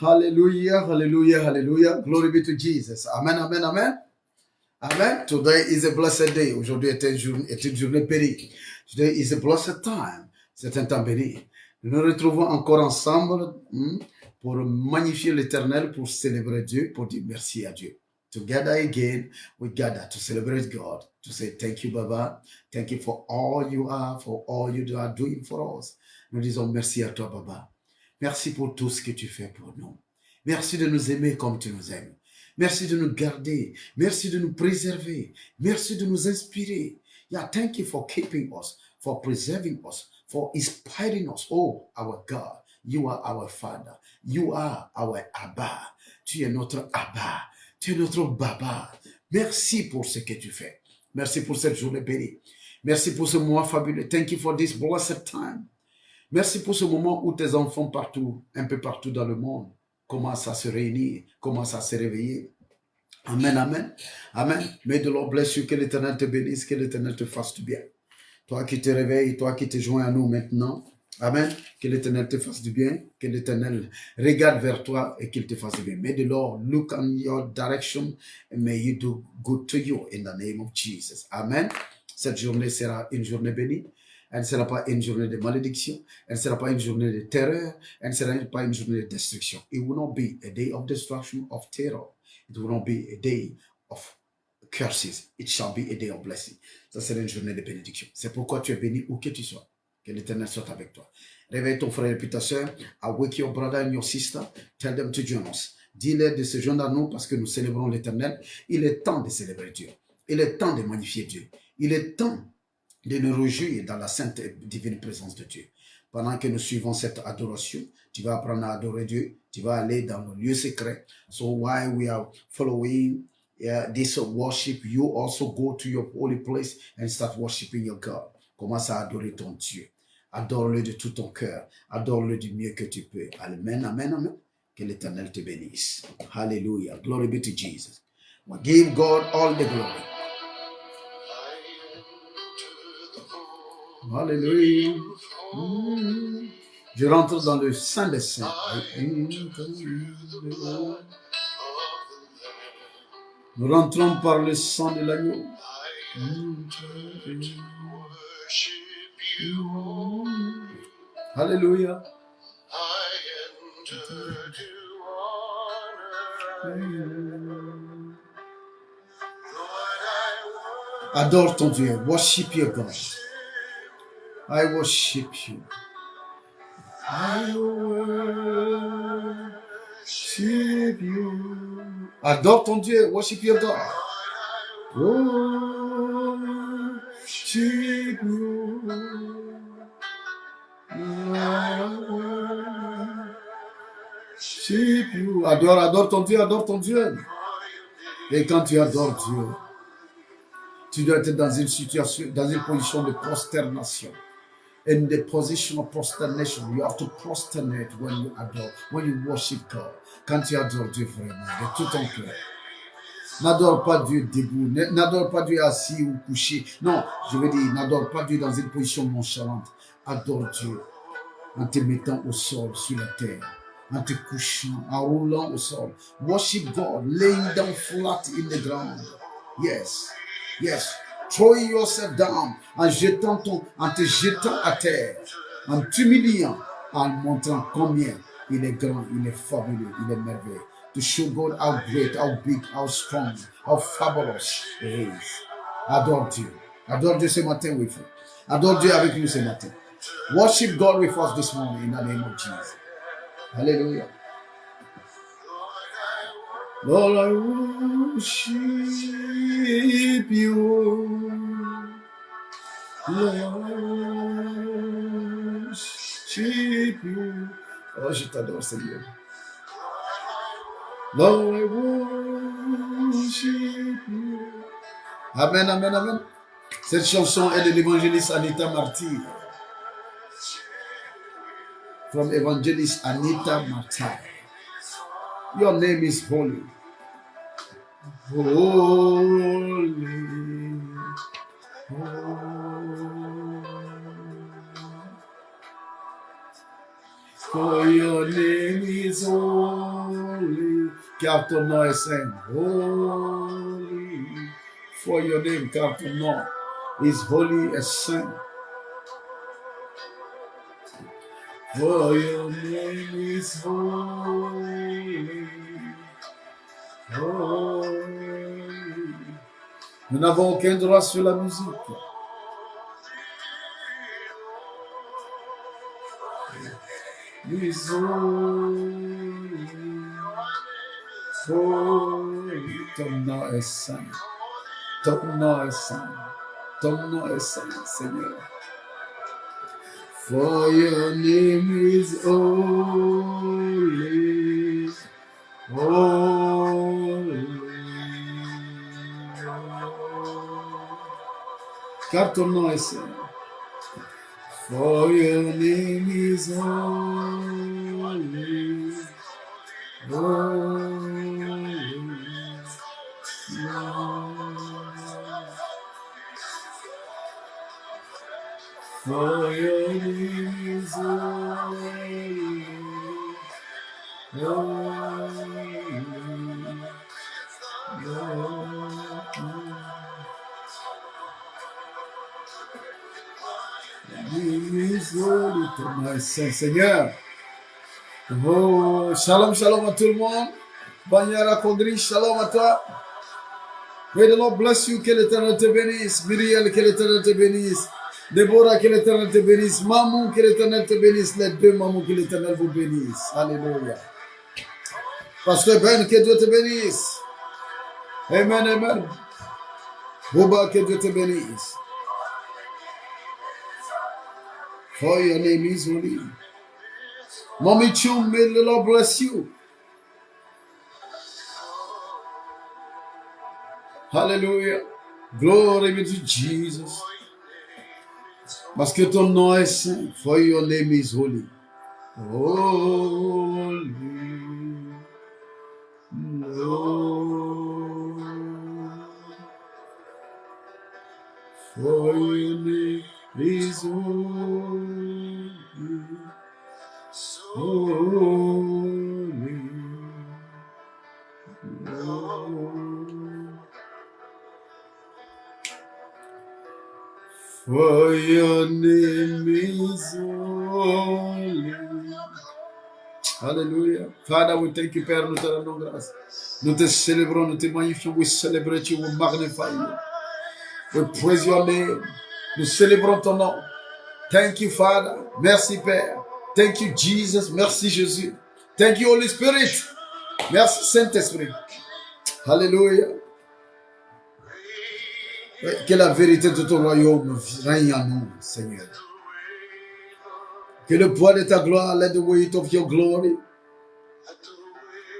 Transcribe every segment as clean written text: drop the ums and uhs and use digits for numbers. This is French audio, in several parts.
Hallelujah, hallelujah, hallelujah. Glory be to Jesus. Amen, amen, amen. Amen. Today is a blessed day. Aujourd'hui est une journée bénie. Today is a blessed time. C'est un temps béni. Nous nous retrouvons encore ensemble pour magnifier l'Éternel, pour célébrer Dieu, pour dire merci à Dieu. Together again, we gather to celebrate God, to say thank you, Baba. Thank you for all you are, for all you are doing for us. Nous disons merci à toi, Baba. Merci pour tout ce que tu fais pour nous. Merci de nous aimer comme tu nous aimes. Merci de nous garder. Merci de nous préserver. Merci de nous inspirer. Yeah, thank you for keeping us, for preserving us, for inspiring us. Oh, our God, you are our Father. You are our Abba. Tu es notre Abba. Tu es notre Baba. Merci pour ce que tu fais. Merci pour cette journée bénie. Merci pour ce mois fabuleux. Thank you for this blessed time. Merci pour ce moment où tes enfants partout, un peu partout dans le monde, commencent à se réunir, commencent à se réveiller. Amen, amen, amen. May the Lord bless you, que l'Éternel te bénisse, que l'Éternel te fasse du bien. Toi qui te réveilles, toi qui te joins à nous maintenant, amen, que l'Éternel te fasse du bien, que l'Éternel regarde vers toi et qu'il te fasse du bien. May the Lord look on your direction and may you do good to you in the name of Jesus. Amen. Cette journée sera une journée bénie. Elle ne sera pas une journée de malédiction. Elle ne sera pas une journée de terreur. Elle ne sera pas une journée de destruction. It will not be a day of destruction, of terror. It will not be a day of curses. It shall be a day of blessing. Ça sera une journée de bénédiction. C'est pourquoi tu es béni où que tu sois. Que l'Éternel soit avec toi. Réveille ton frère et puis ta soeur. Awake your brother and your sister. Tell them to join us. Dis-leur de se joindre à nous parce que nous célébrons l'Éternel. Il est temps de célébrer Dieu. Il est temps de magnifier Dieu. Il est temps de nous réjouir dans la sainte et divine présence de Dieu. Pendant que nous suivons cette adoration, tu vas apprendre à adorer Dieu, tu vas aller dans le lieu secret. So while we are following this worship, you also go to your holy place and start worshiping your God. Commence à adorer ton Dieu. Adore-le de tout ton cœur. Adore-le du mieux que tu peux. Amen, amen, amen. Que l'Éternel te bénisse. Hallelujah. Glory be to Jesus. We give God all the glory. Alléluia. Je rentre dans le Saint des Saints. Nous rentrons par le sang de l'agneau. Alléluia. Adore ton Dieu. Worship your God. I worship you. I worship you. Adore ton Dieu. Worship your God. Worship you. Worship you. Adore ton Dieu. Adore ton Dieu. Et quand tu adores Dieu, tu dois être dans une situation, dans une position de prosternation. In the position of prosternation, you have to prosternate when you adore, when you worship God. Quand tu adores Dieu vraiment, de tout ton cœur. N'adore pas Dieu debout, n'adore pas Dieu assis ou couché. Non, je veux dire, n'adore pas Dieu dans une position nonchalante. Adore Dieu en te mettant au sol, sur la terre, en te couchant, en roulant au sol. Worship God, laying down flat in the ground. Yes, yes. Throwing yourself down, en te jetant à terre, en t'humiliant, en montrant combien il est grand, il est fabuleux, il est merveilleux. To show God how great, how big, how strong, how fabulous he is. Adore Dieu. Adore Dieu ce matin with you. Adore Dieu avec nous ce matin. Worship God with us this morning in the name of Jesus. Hallelujah. Lord, I worship you. Lord, I worship you. Oh, je t'adore, Seigneur. Lord, I worship you. Amen, amen, amen. Cette chanson est de l'évangéliste Anita Martyr. From evangelist Anita Martyr. Your name is holy. Holy. For your name is holy, car ton nom est saint. Holy, for your name, car ton nom is holy and saint. For your name is holy, holy. Nous n'avons aucun droit sur la musique. Is holy, holy. Ton nom est saint. Ton nom est saint. Ton nom est saint, Seigneur. For your name is holy, holy. Car ton nom est saint. For your name is holy, holy. For your name is holy, holy, holy. Ton nom est saint, Seigneur. Oh, shalom, shalom à tout le monde. Banyara Kondri, shalom à toi. May the Lord bless you, que l'Éternel te bénisse. Miriel, que l'Éternel te bénisse. Déborah, que l'Éternel te bénisse. Mamou, que l'Éternel te bénisse. Les deux mamous, que l'Éternel vous bénisse. Alléluia. Pasteur Ben, que Dieu te bénisse. Amen, amen. Boba, que Dieu te bénisse. For your name is holy. Mommy Chum, may the Lord bless you. Hallelujah. Glory be to Jesus. Parce que ton nom est saint. For your name is holy. Holy. Lord. For your name is holy. Holy. Lord. For your name is holy. Hallelujah. Father, we thank you, Père, nous te rendons grâce. Nous te célébrons, nous te magnifions, we celebrate you, we magnify you. We praise your name. Nous célébrons ton nom. Thank you, Father. Merci, Père. Thank you, Jesus. Merci, Jésus. Thank you, Holy Spirit. Merci, Saint-Esprit. Hallelujah. Que la vérité de ton royaume règne en nous, Seigneur. Que le poids de ta gloire, let the weight of your glory.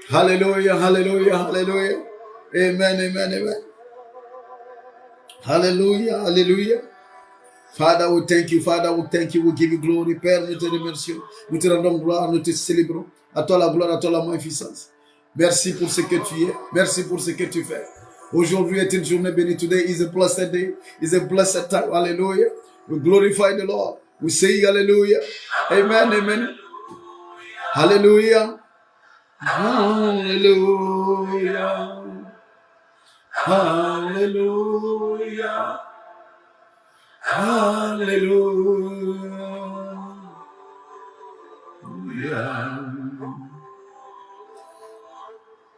Hallelujah, hallelujah, hallelujah. Amen, amen, amen. Hallelujah, hallelujah. Father, we thank you, Father, we thank you, we give you glory. Père, nous te remercions, nous te rendons gloire, nous te célébrons. À toi la gloire, à toi la magnificence. Merci pour ce que tu es, merci pour ce que tu fais. Aujourd'hui est une journée bénie. Today is a blessed day, is a blessed time. Hallelujah. We glorify the Lord. We say hallelujah. Amen, amen. Hallelujah. Hallelujah. Hallelujah. Hallelujah.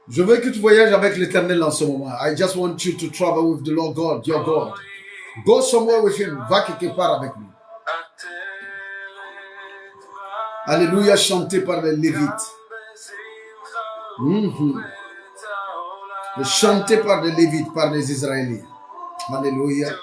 Je veux que tu voyages avec l'Éternel en ce moment. I just want you to travel with the Lord God, your God. Go somewhere with him. Va quelque part avec lui. Alléluia, chanté par les Lévites. Chanté par les Lévites, par les Israéliens. Alléluia.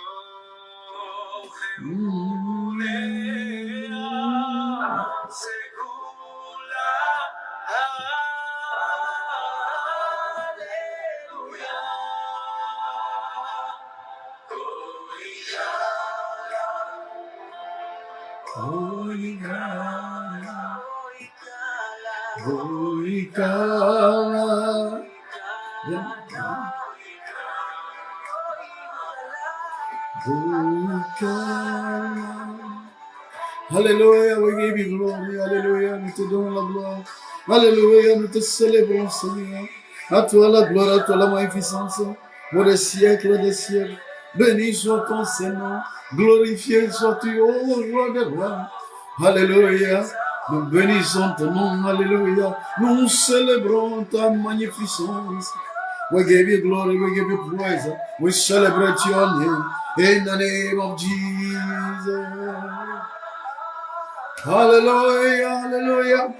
Alléluia, we give you glory. Alléluia, nous te donnons la gloire. Alléluia, nous te célébrons, Seigneur. À toi la gloire, à toi la magnificence. Pour les siècles des siècles. Béni soit ton Seigneur. Glorifié sois-tu, ô roi des rois. Alléluia. Nous bénissons ton nom. Alléluia. Nous célébrons ta magnificence. We give you glory, we give you praise. We celebrate your name in the name of Jesus. Hallelujah, hallelujah.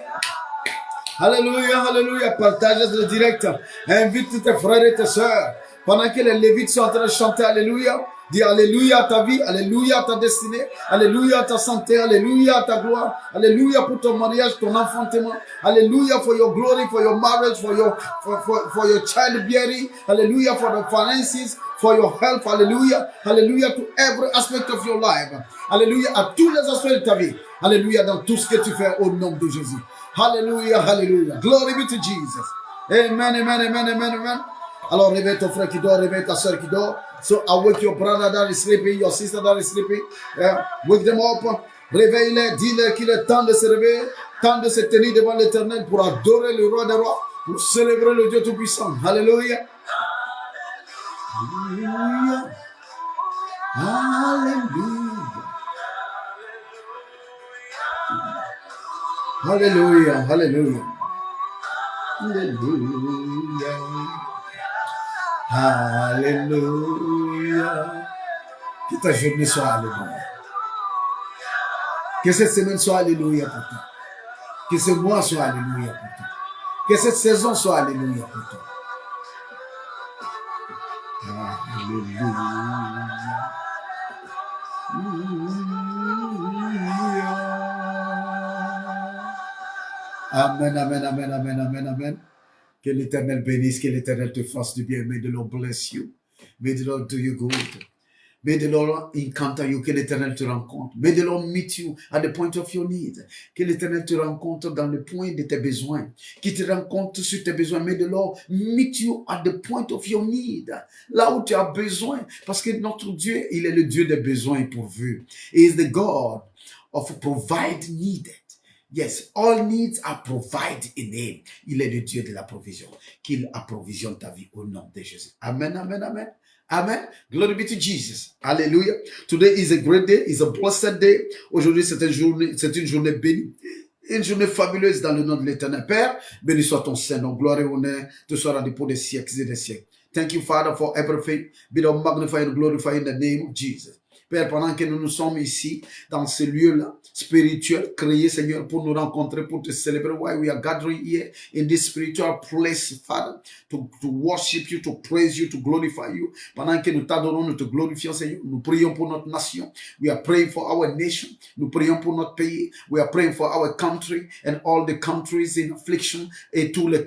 Alléluia, alléluia. Partage le direct. Invite tes frères et tes sœurs. Pendant que les Lévites sont en train de chanter Alléluia, dis Alléluia à ta vie, Alléluia à ta destinée, Alléluia à ta santé, Alléluia à ta gloire, Alléluia pour ton mariage, ton enfantement, Alléluia for your glory, for your marriage, for your childbearing, Alléluia for the finances, for your health, Alléluia, Alléluia to every aspect of your life, Alléluia à tous les aspects de ta vie, Alléluia dans tout ce que tu fais au nom de Jésus. Hallelujah, hallelujah. Glory be to Jesus. Amen, amen, amen, amen, amen. Alors réveille ton frère qui dort, réveille ta soeur qui dort. So awake your brother that is sleeping, your sister that is sleeping. Wake them up. Réveille-les, dis-leur qu'il est temps de se réveiller, temps de se tenir devant l'Éternel pour adorer le roi des rois, pour célébrer le Dieu Tout-Puissant. Hallelujah. Hallelujah. Hallelujah. Hallelujah, hallelujah. Hallelujah. Hallelujah. Que ta journée soit alléluia. Que cette semaine soit alléluia pour toi. Que ce mois soit alléluia pour toi. Que cette saison soit alléluia pour toi. Alléluia. Amen, amen, amen, amen, amen, amen. Que l'Éternel bénisse, que l'Éternel te fasse du bien. May the Lord bless you. May the Lord do you good. May the Lord encounter you, que l'Éternel te rencontre. May the Lord meet you at the point of your need. Que l'Éternel te rencontre dans le point de tes besoins. Qu'il te rencontre sur tes besoins. May the Lord meet you at the point of your need. Là où tu as besoin. Parce que notre Dieu, il est le Dieu des besoins pourvus. He is the God of provide needed. Yes, all needs are provided in Him. Il est le Dieu de la provision. Qu'il approvisionne ta vie au nom de Jésus. Amen, amen, amen. Amen. Glory be to Jesus. Hallelujah. Today is a great day. It's a blessed day. Aujourd'hui, c'est une journée bénie. Une journée fabuleuse dans le nom de l'Éternel. Père, béni soit ton Saint-Nom. Gloire et honneur te soit rendu pour des siècles et des siècles. Thank you, Father, for everything. Be thou magnified and glorified in the name of Jesus. Père, pendant que nous sommes ici, dans ce lieu-là, spirituel, créé, Seigneur, pour nous rencontrer, pour te célébrer, why we are gathering here in this spiritual place, Father, to worship you, to praise you, to glorify you. Pendant que nous t'adorons, nous te glorifions, Seigneur, nous prions pour notre nation. We are praying for our nation. Nous prions pour notre pays. We are praying for our country and all the countries in affliction et tous les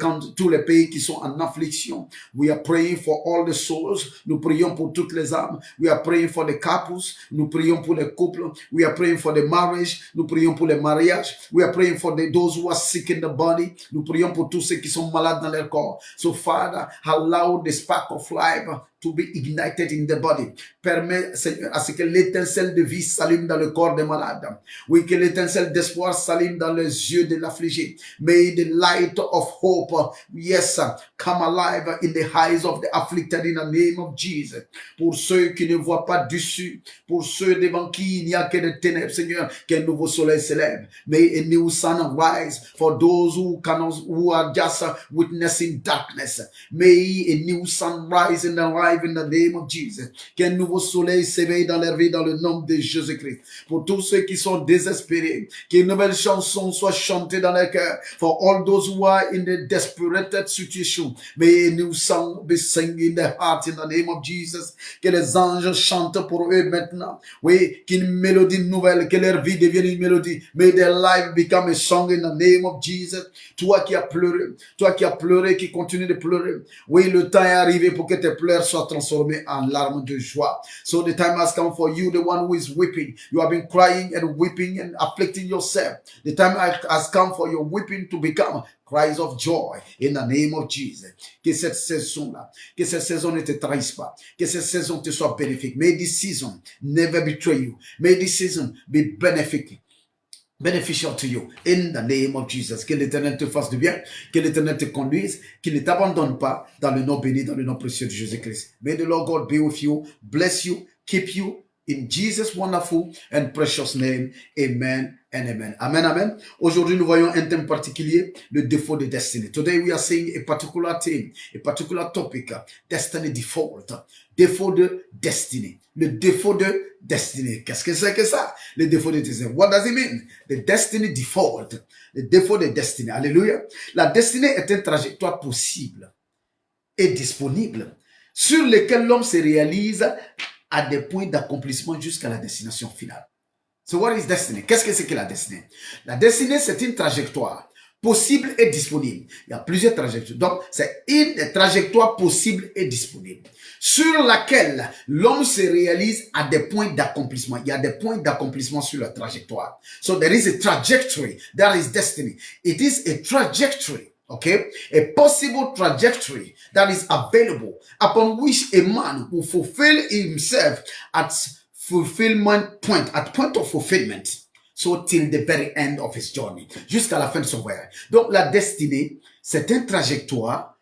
pays qui sont en affliction. We are praying for all the souls. Nous prions pour toutes les âmes. We are praying for the couples. Nous prions pour les couples. We are praying for the marriage. Nous prions pour les mariages. We are praying for those who are sick in the body. Nous prions pour tous ceux qui sont malades dans leur corps. So Father, allow the spark of life to be ignited in the body. Permets, Seigneur, à ce que l'étincelle de vie s'allume dans le corps des malades. Oui, que l'étincelle d'espoir s'allume dans les yeux de l'affligé. May the light of hope, yes, come alive in the eyes of the afflicted in the name of Jesus. Pour ceux qui ne voient pas d'issue, pour ceux devant qui il n'y a que des ténèbres, Seigneur, qu'un nouveau soleil s'élève. May a new sun rise for those who are just witnessing darkness. May a new sun rise in their life in the name of Jesus. Qu'un nouveau soleil s'éveille dans leur vie dans le nom de Jésus-Christ. Pour tous ceux qui sont désespérés, qu'une nouvelle chanson soit chantée dans leur cœur. For all those who are in the desperate situation, may a new song be sung in their heart in the name of Jesus. Que les anges chantent pour eux maintenant. Oui, qu'une mélodie nouvelle, que leur vie devienne une mélodie. May their life become a song in the name of Jesus. Toi qui as pleuré, qui continue de pleurer. Oui, le temps est arrivé pour que tes pleurs soient transformés en larmes de joie. So the time has come for you, the one who is weeping. You have been crying and weeping and afflicting yourself. The time has come for your weeping to become cries of joy in the name of Jesus. Que cette saison-là, que cette saison ne te trahisse pas. Que cette saison te soit bénéfique. May this season never betray you. May this season be benefic. beneficial to you. In the name of Jesus. Que l'Éternel te fasse du bien, que l'Éternel te conduise, qu'il ne t'abandonne pas dans le nom béni, dans le nom précieux de Jésus-Christ. May the Lord God be with you, bless you, keep you. In Jesus' wonderful and precious name, amen and amen. Amen, amen. Aujourd'hui, nous voyons un thème particulier, le défaut de destinée. Today, we are seeing a particular theme, a particular topic, destiny default. Défaut de destinée. Le défaut de destinée. Qu'est-ce que c'est que ça? Le défaut de destinée. What does it mean? The destiny default. Le défaut de destinée. Alléluia. La destinée est une trajectoire possible et disponible sur lequel l'homme se réalise à des points d'accomplissement jusqu'à la destination finale. So what is destiny? Qu'est-ce que c'est que la destinée? La destinée, c'est une trajectoire possible et disponible. Il y a plusieurs trajectoires. Donc, c'est une trajectoire possible et disponible sur laquelle l'homme se réalise à des points d'accomplissement. Il y a des points d'accomplissement sur la trajectoire. So there is a trajectory. That is destiny. It is a trajectory. Okay, a possible trajectory that is available upon which a man will fulfill himself at fulfillment point, at point of fulfillment. So till the very end of his journey, jusqu'à la fin de son voyage. Donc la destinée, c'est une trajectoire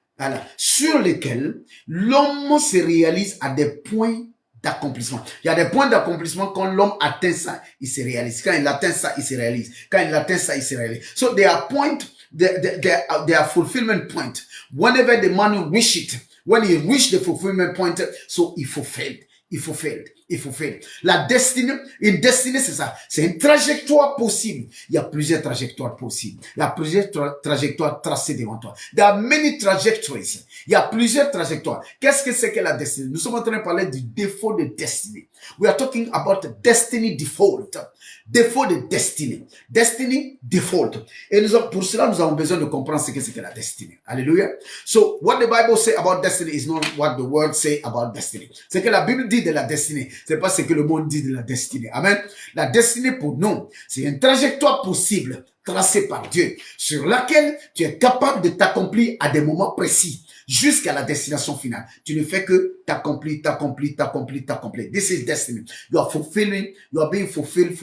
sur lesquels l'homme se réalise à des points d'accomplissement. Il y a des points d'accomplissement quand l'homme atteint ça, il se réalise. Quand il atteint ça, il se réalise. Quand il atteint ça, il se réalise. So there are points. There are fulfillment point. Whenever the man wish it, when he reached the fulfillment point, so he fulfilled. He fulfilled. He fulfilled. La destinée, une destinée, c'est ça. C'est une trajectoire possible. Il y a plusieurs trajectoires possibles. Il y a plusieurs trajectoires tracées devant toi. There are many trajectories. Il y a plusieurs trajectoires. Qu'est-ce que c'est que la destinée? Nous sommes en train de parler du défaut de destinée. We are talking about destiny default. Défaut de destinée. Destiny default. Et pour cela, nous avons besoin de comprendre ce que c'est que la destinée. Alléluia. So, what the Bible say about destiny is not what the world say about destiny. C'est que la Bible dit de la destinée. C'est pas ce que le monde dit de la destinée. Amen. La destinée pour nous, c'est une trajectoire possible tracée par Dieu sur laquelle tu es capable de t'accomplir à des moments précis jusqu'à la destination finale. Tu ne fais que t'accomplir. This is destiny. You are fulfilling, you are being fulfilled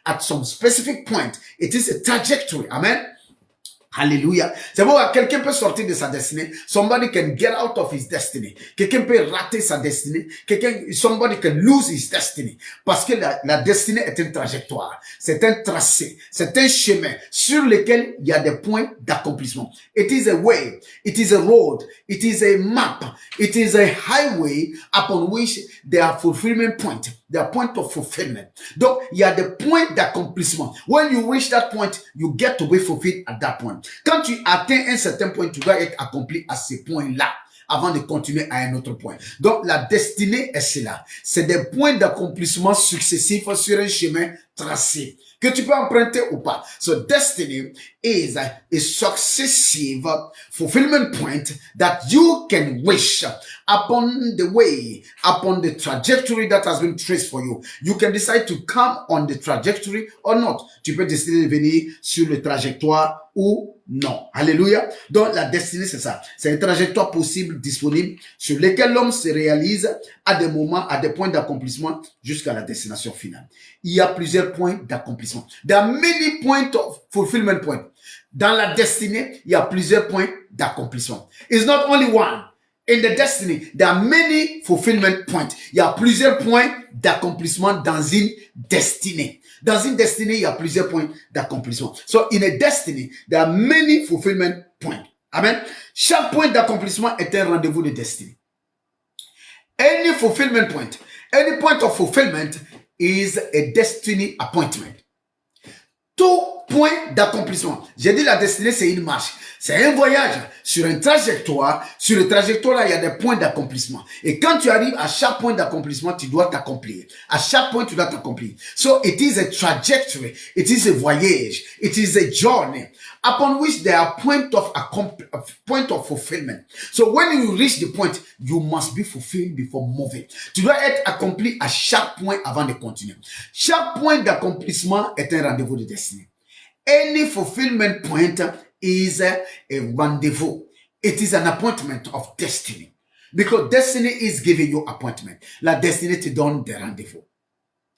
at some specific point. It is a trajectory. Amen. Hallelujah. C'est bon, quelqu'un peut sortir de sa destinée. Somebody can get out of his destiny. Quelqu'un peut rater sa destinée. Somebody can lose his destiny. Parce que la destinée est une trajectoire. C'est un tracé. C'est un chemin sur lequel il y a des points d'accomplissement. It is a way. It is a road. It is a map. It is a highway upon which there are fulfillment points. The point of fulfillment. Donc, il y a des points d'accomplissement. When you reach that point, you get to be fulfilled at that point. Quand tu atteins un certain point, tu dois être accompli à ce point-là avant de continuer à un autre point. Donc, la destinée est cela. C'est des points d'accomplissement successifs sur un chemin tracé que tu peux emprunter ou pas. So, destiny is a successive fulfillment point that you can wish upon the way, upon the trajectory that has been traced for you. You can decide to come on the trajectory or not. Tu peux décider de venir sur le trajectoire ou non. Alléluia. Donc, la destinée, c'est ça. C'est une trajectoire possible, disponible, sur laquelle l'homme se réalise à des moments, à des points d'accomplissement jusqu'à la destination finale. Il y a plusieurs points d'accomplissement. There are many points of fulfillment points. Dans la destinée, il y a plusieurs points d'accomplissement. It's not only one. In the destiny, there are many fulfillment points. Il y a plusieurs points d'accomplissement dans une destinée. Dans une destinée, il y a plusieurs points d'accomplissement. So, in a destiny, there are many fulfillment points. Amen. Chaque point d'accomplissement est un rendez-vous de destinée. Any fulfillment point, any point of fulfillment is a destiny appointment. Tout point d'accomplissement. J'ai dit la destinée, c'est une marche. C'est un voyage sur une trajectoire. Sur le trajectoire, là, il y a des points d'accomplissement. Et quand tu arrives à chaque point d'accomplissement, tu dois t'accomplir. À chaque point, tu dois t'accomplir. So, it is a trajectory. It is a voyage. It is a journey upon which there are point of fulfillment. So, when you reach the point, you must be fulfilled before moving. Tu dois être accompli à chaque point avant de continuer. Chaque point d'accomplissement est un rendez-vous de destinée. Any fulfillment point is a rendezvous. It is an appointment of destiny. Because destiny is giving you appointment. La destinée te donne des rendez-vous.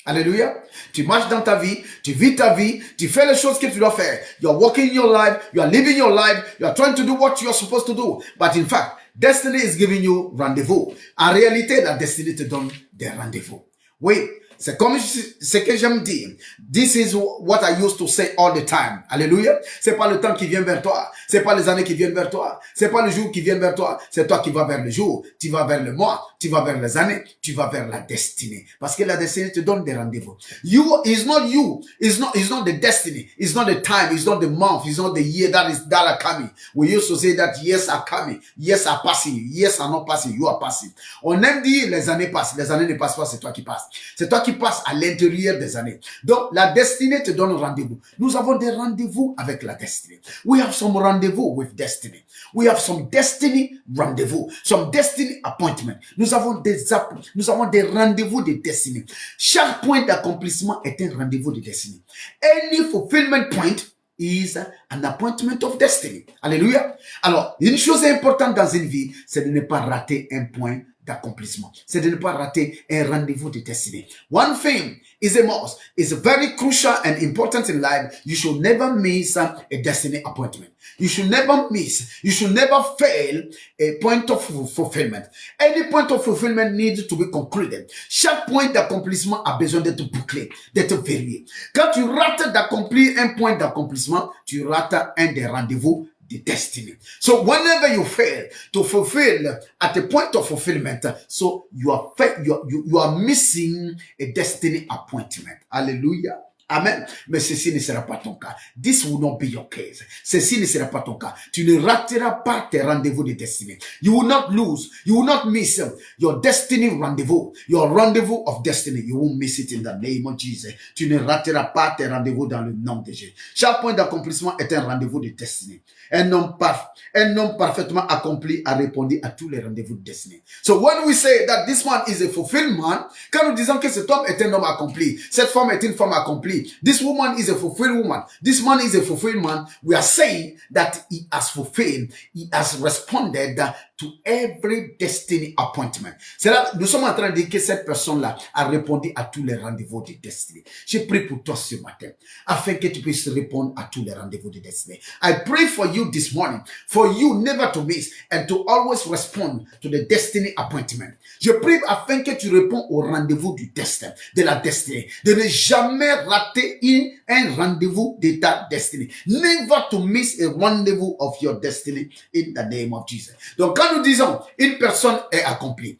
Alléluia. Tu marches dans ta vie, tu vis ta vie, tu fais les choses que tu dois faire. You are walking your life, you are living your life, you are trying to do what you are supposed to do. But in fact, destiny is giving you rendez-vous. En réalité, la destinée te donne des rendez-vous. Oui, c'est comme ce que j'aime dire. This is what I used to say all the time. Alléluia. C'est pas le temps qui vient vers toi. C'est pas les années qui viennent vers toi. C'est pas le jour qui vient vers toi. C'est toi qui vas vers le jour. Tu vas vers le mois. Tu vas vers les années. Tu vas vers la destinée. Parce que la destinée te donne des rendez-vous. You is not you. It's not the destiny. It's not the time. It's not the month. It's not the year that are coming. We used to say that years are coming. Years are passing. Years are not passing. You are passing. On aime dire les années passent. Les années ne passent pas. C'est toi qui passes. C'est toi qui passes à l'intérieur des années. Donc, la destinée te donne rendez-vous. Nous avons des rendez-vous avec la destinée. We have some rendezvous with destiny. We have some destiny rendezvous. Some destiny appointment. Nous avons des rendez-vous de destinée. Chaque point d'accomplissement est un rendez-vous de destinée. Any fulfillment point is an appointment of destiny. Alléluia. Alors, une chose importante dans une vie, c'est de ne pas rater un point d'accomplissement. C'est de ne pas rater un rendez-vous de destinée. One thing is a must. It's very crucial and important in life. You should never miss a destiny appointment. You should never miss. You should never fail a point of fulfillment. Any point of fulfillment needs to be concluded. Chaque point d'accomplissement a besoin d'être bouclé, d'être vérifié. Quand tu rates d'accomplir un point d'accomplissement, tu rates un des rendez-vous the destiny. So whenever you fail to fulfill at the point of fulfillment, so you are missing a destiny appointment. Hallelujah. Amen. Mais ceci ne sera pas ton cas. This will not be your case. Ceci ne sera pas ton cas. Tu ne rateras pas tes rendez-vous de destinée. You will not lose. You will not miss your destiny rendezvous. Your rendezvous of destiny. You won't miss it in the name of Jesus. Tu ne rateras pas tes rendez-vous dans le nom de Jésus. Chaque point d'accomplissement est un rendez-vous de destinée. Un homme parfaitement accompli a répondu à tous les rendez-vous de destinée. So when we say that this man is a fulfilled man, quand nous disons que cet homme est un homme accompli, cette femme est une femme accomplie, this woman is a fulfilled woman, this man is a fulfilled man, we are saying that he has fulfilled, he has responded to every destiny appointment. C'est là, nous sommes en train de dire que cette personne-là a répondu à tous les rendez-vous de destinée. Je prie pour toi ce matin, afin que tu puisses répondre à tous les rendez-vous de destinée. I pray for you this morning, for you never to miss and to always respond to the destiny appointment. Je prie afin que tu réponds au rendez-vous du destin, de la destinée, de ne jamais rater un rendez-vous de ta destinée. Never to miss a rendezvous of your destiny in the name of Jesus. Donc, quand nous disons une personne est accomplie,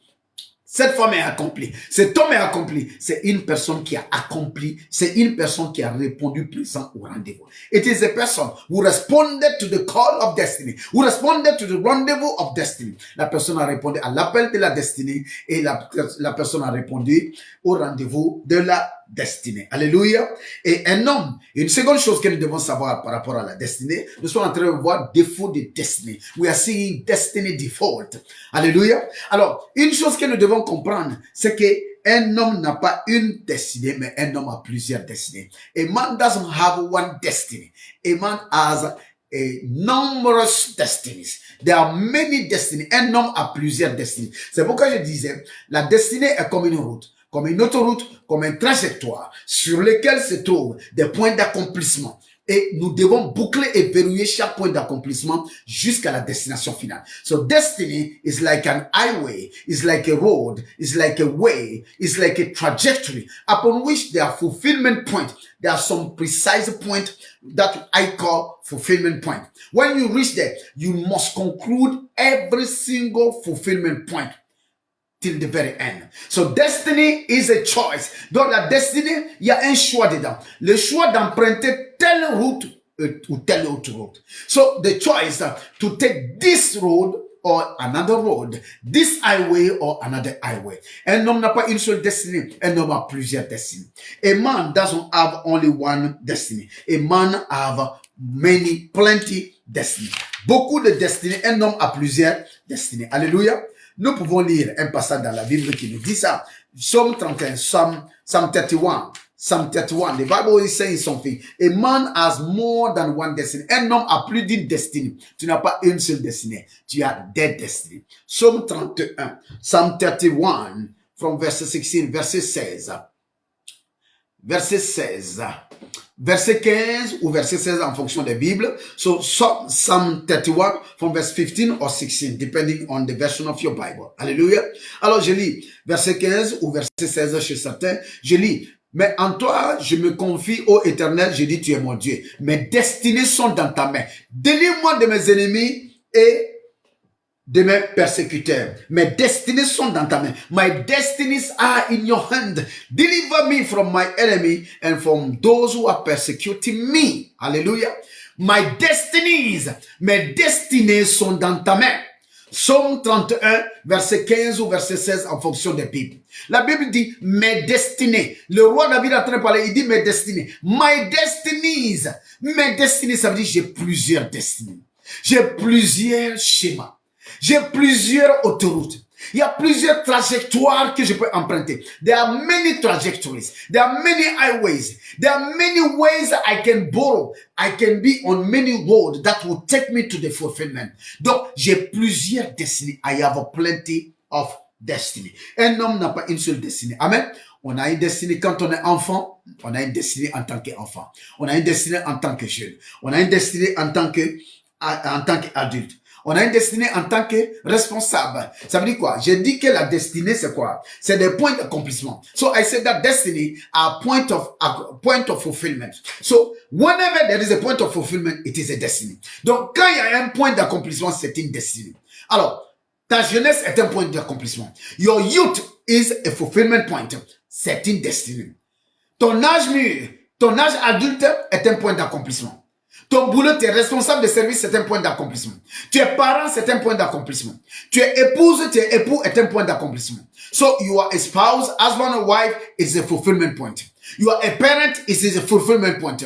cette femme est accomplie, cet homme est accompli, c'est une personne qui a accompli, c'est une personne qui a répondu présent au rendez-vous. It is a person who responded to the call of destiny, who responded to the rendezvous of destiny. La personne a répondu à l'appel de la destinée et la personne a répondu au rendez-vous de la destinée. Alléluia. Et un homme, une seconde chose que nous devons savoir par rapport à la destinée, nous sommes en train de voir défaut de destinée. We are seeing destiny default. Alléluia. Alors, une chose que nous devons comprendre, c'est que un homme n'a pas une destinée, mais un homme a plusieurs destinées. A man doesn't have one destiny. A man has a numerous destinies. There are many destinies. Un homme a plusieurs destinies. C'est pourquoi je disais, la destinée est comme une route, comme une autoroute, comme une trajectoire sur lesquelles se trouvent des points d'accomplissement. Et nous devons boucler et verrouiller chaque point d'accomplissement jusqu'à la destination finale. So destiny is like an highway, is like a road, is like a way, is like a trajectory upon which there are fulfillment points. There are some precise points that I call fulfillment point. When you reach there, you must conclude every single fulfillment point till the very end. So destiny is a choice. Dans la destinée, il y a un choix dedans. Le choix d'emprunter telle route ou telle autre route. So the choice to take this road or another road, this highway or another highway. Un homme n'a pas une seule destinée. Un homme a plusieurs destinées. A man doesn't have only one destiny. A man have plenty destiny. Beaucoup de destinées. Un homme a plusieurs destinées. Alléluia. Nous pouvons lire un passage dans la Bible qui nous dit ça. Psalm 31, Psalm 31. Psalm 31, the Bible is saying something. A man has more than one destiny. Un homme a plus d'une destinée. Tu n'as pas une seule destinée. Tu as des destinées. Psalm 31, Psalm 31, from verse 16, verset 16. verset 16. Verset 15 ou verset 16 en fonction des Bibles. So Psalm 31 from verse 15 or 16, depending on the version of your Bible. Alléluia. Alors je lis verset 15 ou verset 16 chez certains. Je lis, mais en toi, je me confie ô Éternel, je dis, tu es mon Dieu. Mes destinées sont dans ta main. Délivre-moi de mes ennemis et de mes persécuteurs. Mes destinées sont dans ta main. My destinies are in your hand. Deliver me from my enemy and from those who are persecuting me. Alléluia. My destinies, mes destinées sont dans ta main. Psaume 31, verset 15 ou verset 16 en fonction des Bibles. La Bible dit mes destinées. Le roi David est en train de parler, il dit mes destinées. My destinies. Mes destinées, ça veut dire j'ai plusieurs destinées. J'ai plusieurs schémas. J'ai plusieurs autoroutes. Il y a plusieurs trajectoires que je peux emprunter. There are many trajectories. There are many highways. There are many ways I can borrow. I can be on many roads that will take me to the fulfillment. Donc, j'ai plusieurs destinées. I have a plenty of destiny. Un homme n'a pas une seule destinée. Amen. On a une destinée quand on est enfant. On a une destinée en tant qu'enfant. On a une destinée en tant que jeune. On a une destinée en tant qu'adulte. On a une destinée en tant que responsable. Ça veut dire quoi? J'ai dit que la destinée, c'est quoi? C'est des points d'accomplissement. So I said that destiny are a point of fulfillment. So whenever there is a point of fulfillment, it is a destiny. Donc quand il y a un point d'accomplissement, c'est une destinée. Alors, ta jeunesse est un point d'accomplissement. Your youth is a fulfillment point. C'est une destinée. Ton âge mûr, ton âge adulte est un point d'accomplissement. Ton boulot, tu es responsable de service, c'est un point d'accomplissement. Tu es parent, c'est un point d'accomplissement. Tu es épouse, tu es époux, est un point d'accomplissement. So you are a spouse, husband or wife, is a fulfillment point. You are a parent, it is a fulfillment point.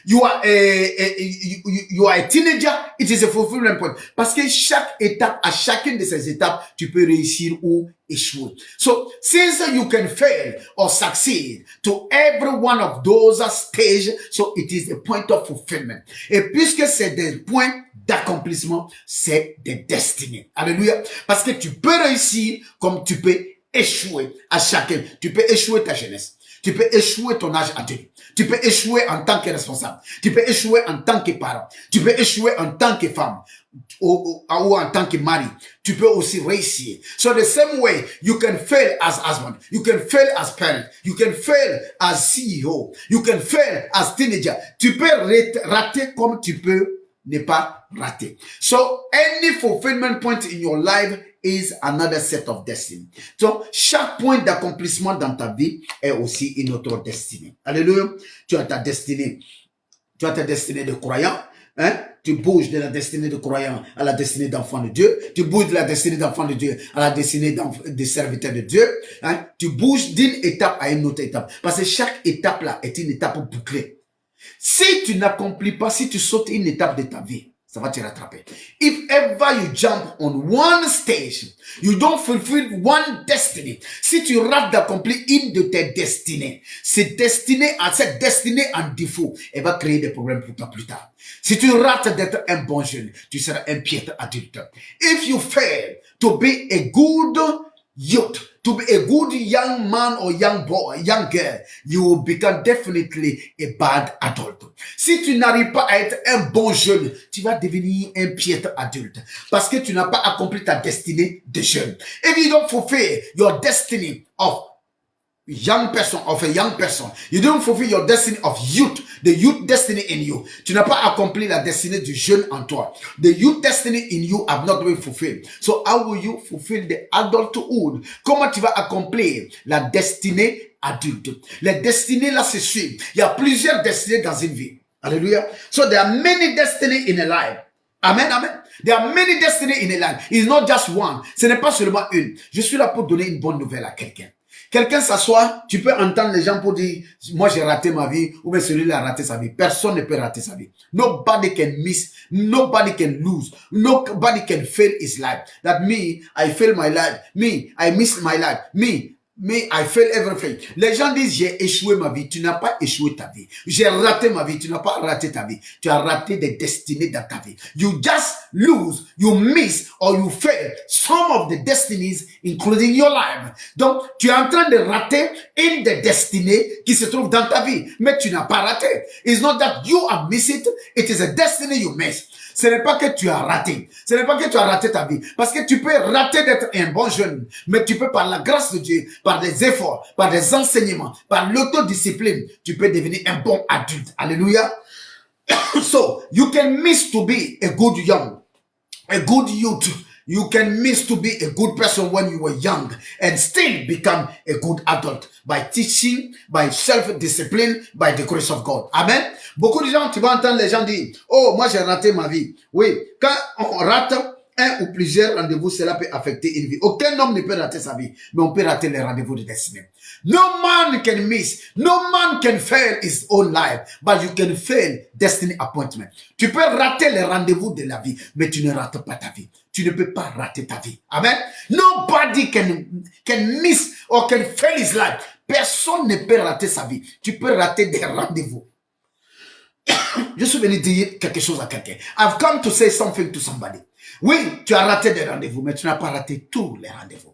You are a teenager, it is a fulfillment point. Parce que chaque étape, à chacune de ces étapes, tu peux réussir ou échouer. So, since you can fail or succeed to every one of those stages, so it is a point of fulfillment. Et puisque c'est des points d'accomplissement, c'est des destinées. Alléluia. Parce que tu peux réussir comme tu peux échouer à chacun. Tu peux échouer ta jeunesse. Tu peux échouer ton âge adulte. Tu peux échouer en tant que responsable. Tu peux échouer en tant que parent. Tu peux échouer en tant que femme ou en tant que mari. Tu peux aussi réussir. So the same way, you can fail as husband. You can fail as parent. You can fail as CEO. You can fail as teenager. Tu peux rater comme tu peux ne pas rater. So any fulfillment point in your life is another set of destiny. Donc, chaque point d'accomplissement dans ta vie est aussi une autre destinée. Alléluia. Tu as ta destinée. Tu as ta destinée de croyant. Hein? Tu bouges de la destinée de croyant à la destinée d'enfant de Dieu. Tu bouges de la destinée d'enfant de Dieu à la destinée de serviteur de Dieu. Hein? Tu bouges d'une étape à une autre étape. Parce que chaque étape là est une étape bouclée. Si tu n'accomplis pas, si tu sautes une étape de ta vie, ça va te rattraper. If ever you jump on one stage, you don't fulfill one destiny. Si tu rates d'accomplir une de tes destinées, cette destinée en défaut, elle va créer des problèmes pour toi plus tard. Si tu rates d'être un bon jeune, tu seras un piètre adulte. If you fail to be a good youth, to be a good young man or young boy, young girl, you will become definitely a bad adult. Si tu n'arrives pas à être un bon jeune, tu vas devenir un piètre adulte. Parce que tu n'as pas accompli ta destinée de jeune. If you don't fulfill your destiny of young person, you don't fulfill your destiny of youth, the youth destiny in you. Tu n'as pas accompli la destinée du jeune en toi. The youth destiny in you have not been fulfilled. So how will you fulfill the adulthood? Comment tu vas accomplir la destinée adulte? Les destinées là se suivent. Il y a plusieurs destinées dans une vie. Alléluia. So there are many destinies in a life. Amen, amen. There are many destinies in a life. It's not just one. Ce n'est pas seulement une. Je suis là pour donner une bonne nouvelle à quelqu'un. Quelqu'un s'assoit, tu peux entendre les gens pour dire, moi j'ai raté ma vie, ou bien celui-là a raté sa vie. Personne ne peut rater sa vie. Nobody can miss, nobody can lose, nobody can fail his life. That me, I fail my life. Me, I miss my life. Me, Me, I fail everything. Les gens disent, j'ai échoué ma vie. Tu n'as pas échoué ta vie. J'ai raté ma vie. Tu n'as pas raté ta vie. Tu as raté des destinées dans ta vie. You just lose, you miss, or you fail some of the destinies, including your life. Donc, tu es en train de rater une des destinées qui se trouve dans ta vie. Mais tu n'as pas raté. It's not that you have missed it is a destiny you miss. Ce n'est pas que tu as raté. Ce n'est pas que tu as raté ta vie. Parce que tu peux rater d'être un bon jeune. Mais tu peux, par la grâce de Dieu, par des efforts, par des enseignements, par l'autodiscipline, tu peux devenir un bon adulte. Alléluia. So, you can miss to be a good young, a good youth. You can miss to be a good person when you were young and still become a good adult by teaching, by self-discipline, by the grace of God. Amen. Beaucoup de gens, tu vas entendre les gens dire, oh, moi j'ai raté ma vie. Oui, quand on rate un ou plusieurs rendez-vous, cela peut affecter une vie. Aucun homme ne peut rater sa vie, mais on peut rater les rendez-vous de destinée. No man can miss, no man can fail his own life, but you can fail destiny appointment. Tu peux rater les rendez-vous de la vie, mais tu ne rates pas ta vie. Tu ne peux pas rater ta vie. Amen. Nobody can miss or can fail his life. Personne ne peut rater sa vie. Tu peux rater des rendez-vous. Je suis venu dire quelque chose à quelqu'un. I've come to say something to somebody. Oui, tu as raté des rendez-vous, mais tu n'as pas raté tous les rendez-vous.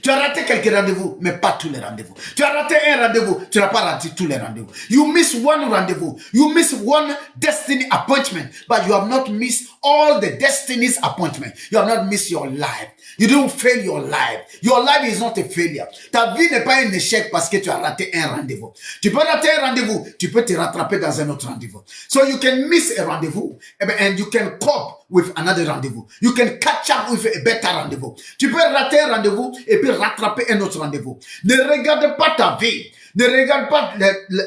Tu as raté quelques rendez-vous, mais pas tous les rendez-vous. Tu as raté un rendez-vous, tu n'as pas raté tous les rendez-vous. You miss one rendezvous. You miss one destiny appointment, but you have not missed all the destiny's appointment. You have not missed your life. You don't fail your life. Your life is not a failure. Ta vie n'est pas un échec parce que tu as raté un rendez-vous. Tu peux rater un rendez-vous, tu peux te rattraper dans un autre rendez-vous. So you can miss a rendez-vous and you can cope with another rendez-vous. You can catch up with a better rendez-vous. Tu peux rater un rendez-vous et puis rattraper un autre rendez-vous. Ne regarde pas ta vie. Ne regarde pas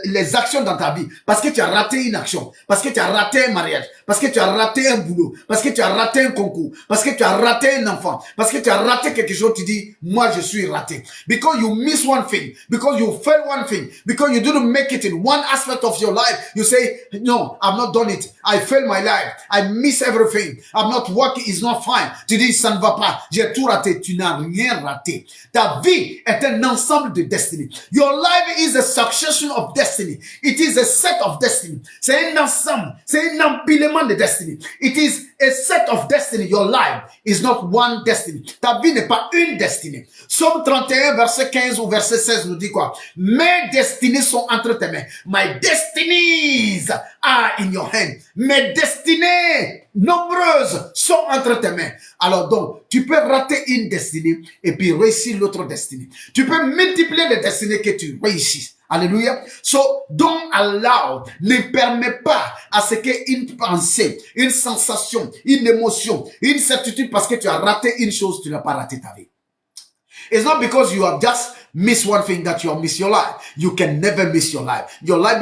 les actions dans ta vie parce que tu as raté une action, parce que tu as raté un mariage, parce que tu as raté un boulot, parce que tu as raté un concours, parce que tu as raté un enfant, parce que tu as raté quelque chose, tu dis, moi je suis raté. Because you miss one thing, because you fail one thing, because you didn't make it in one aspect of your life, you say, no, I've not done it. I failed my life. I miss everything. I'm not working, it's not fine. Tu dis, ça ne va pas. J'ai tout raté. Tu n'as rien raté. Ta vie est un ensemble de destiny. Your life is a succession of destiny. It is a set of destiny. C'est un ensemble. C'est un empilement de destiny. It is a set of destiny. Your life is not one destiny. Ta vie n'est pas une destinée. Psaume 31, verset 15 ou verset 16 nous dit quoi? Mes destinées sont entre tes mains. My destinies are in your hand. Mes destinées nombreuses sont entre tes mains. Alors donc, tu peux rater une destinée et puis réussir l'autre destinée. Tu peux multiplier les destinées que tu réussisses. Alléluia. So, don't allow, ne permets pas à ce qu'une pensée, une sensation, une émotion, une certitude parce que tu as raté une chose, tu n'as pas raté ta vie. It's not because you have just missed one thing that you have missed your life. You can never miss your life. Your life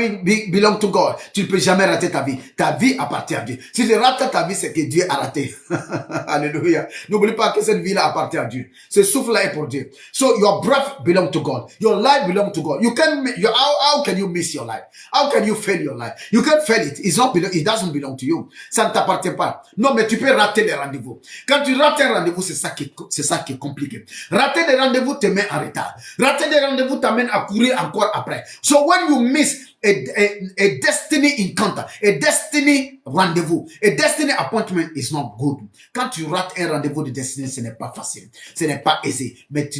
belongs to God. Tu ne peux jamais rater ta vie. Ta vie appartient à Dieu. Si tu rates ta vie, c'est que Dieu a raté. Alléluia. N'oublie pas que cette vie-là appartient à Dieu. Ce souffle-là est pour Dieu. So your breath belongs to God. Your life belongs to God. How can you miss your life? How can you fail your life? You can't fail it. It doesn't belong to you. Ça ne t'appartient pas. Non, mais tu peux rater les rendez-vous. Quand tu rates un rendez-vous, c'est ça qui est compliqué. Rater des rendez-vous te met en retard. Rater des rendez-vous t'amène à courir encore après. So when you miss a destiny encounter, a destiny rendez-vous, a destiny appointment is not good. Quand tu rates un rendez-vous de destinée, ce n'est pas facile. Ce n'est pas aisé. Mais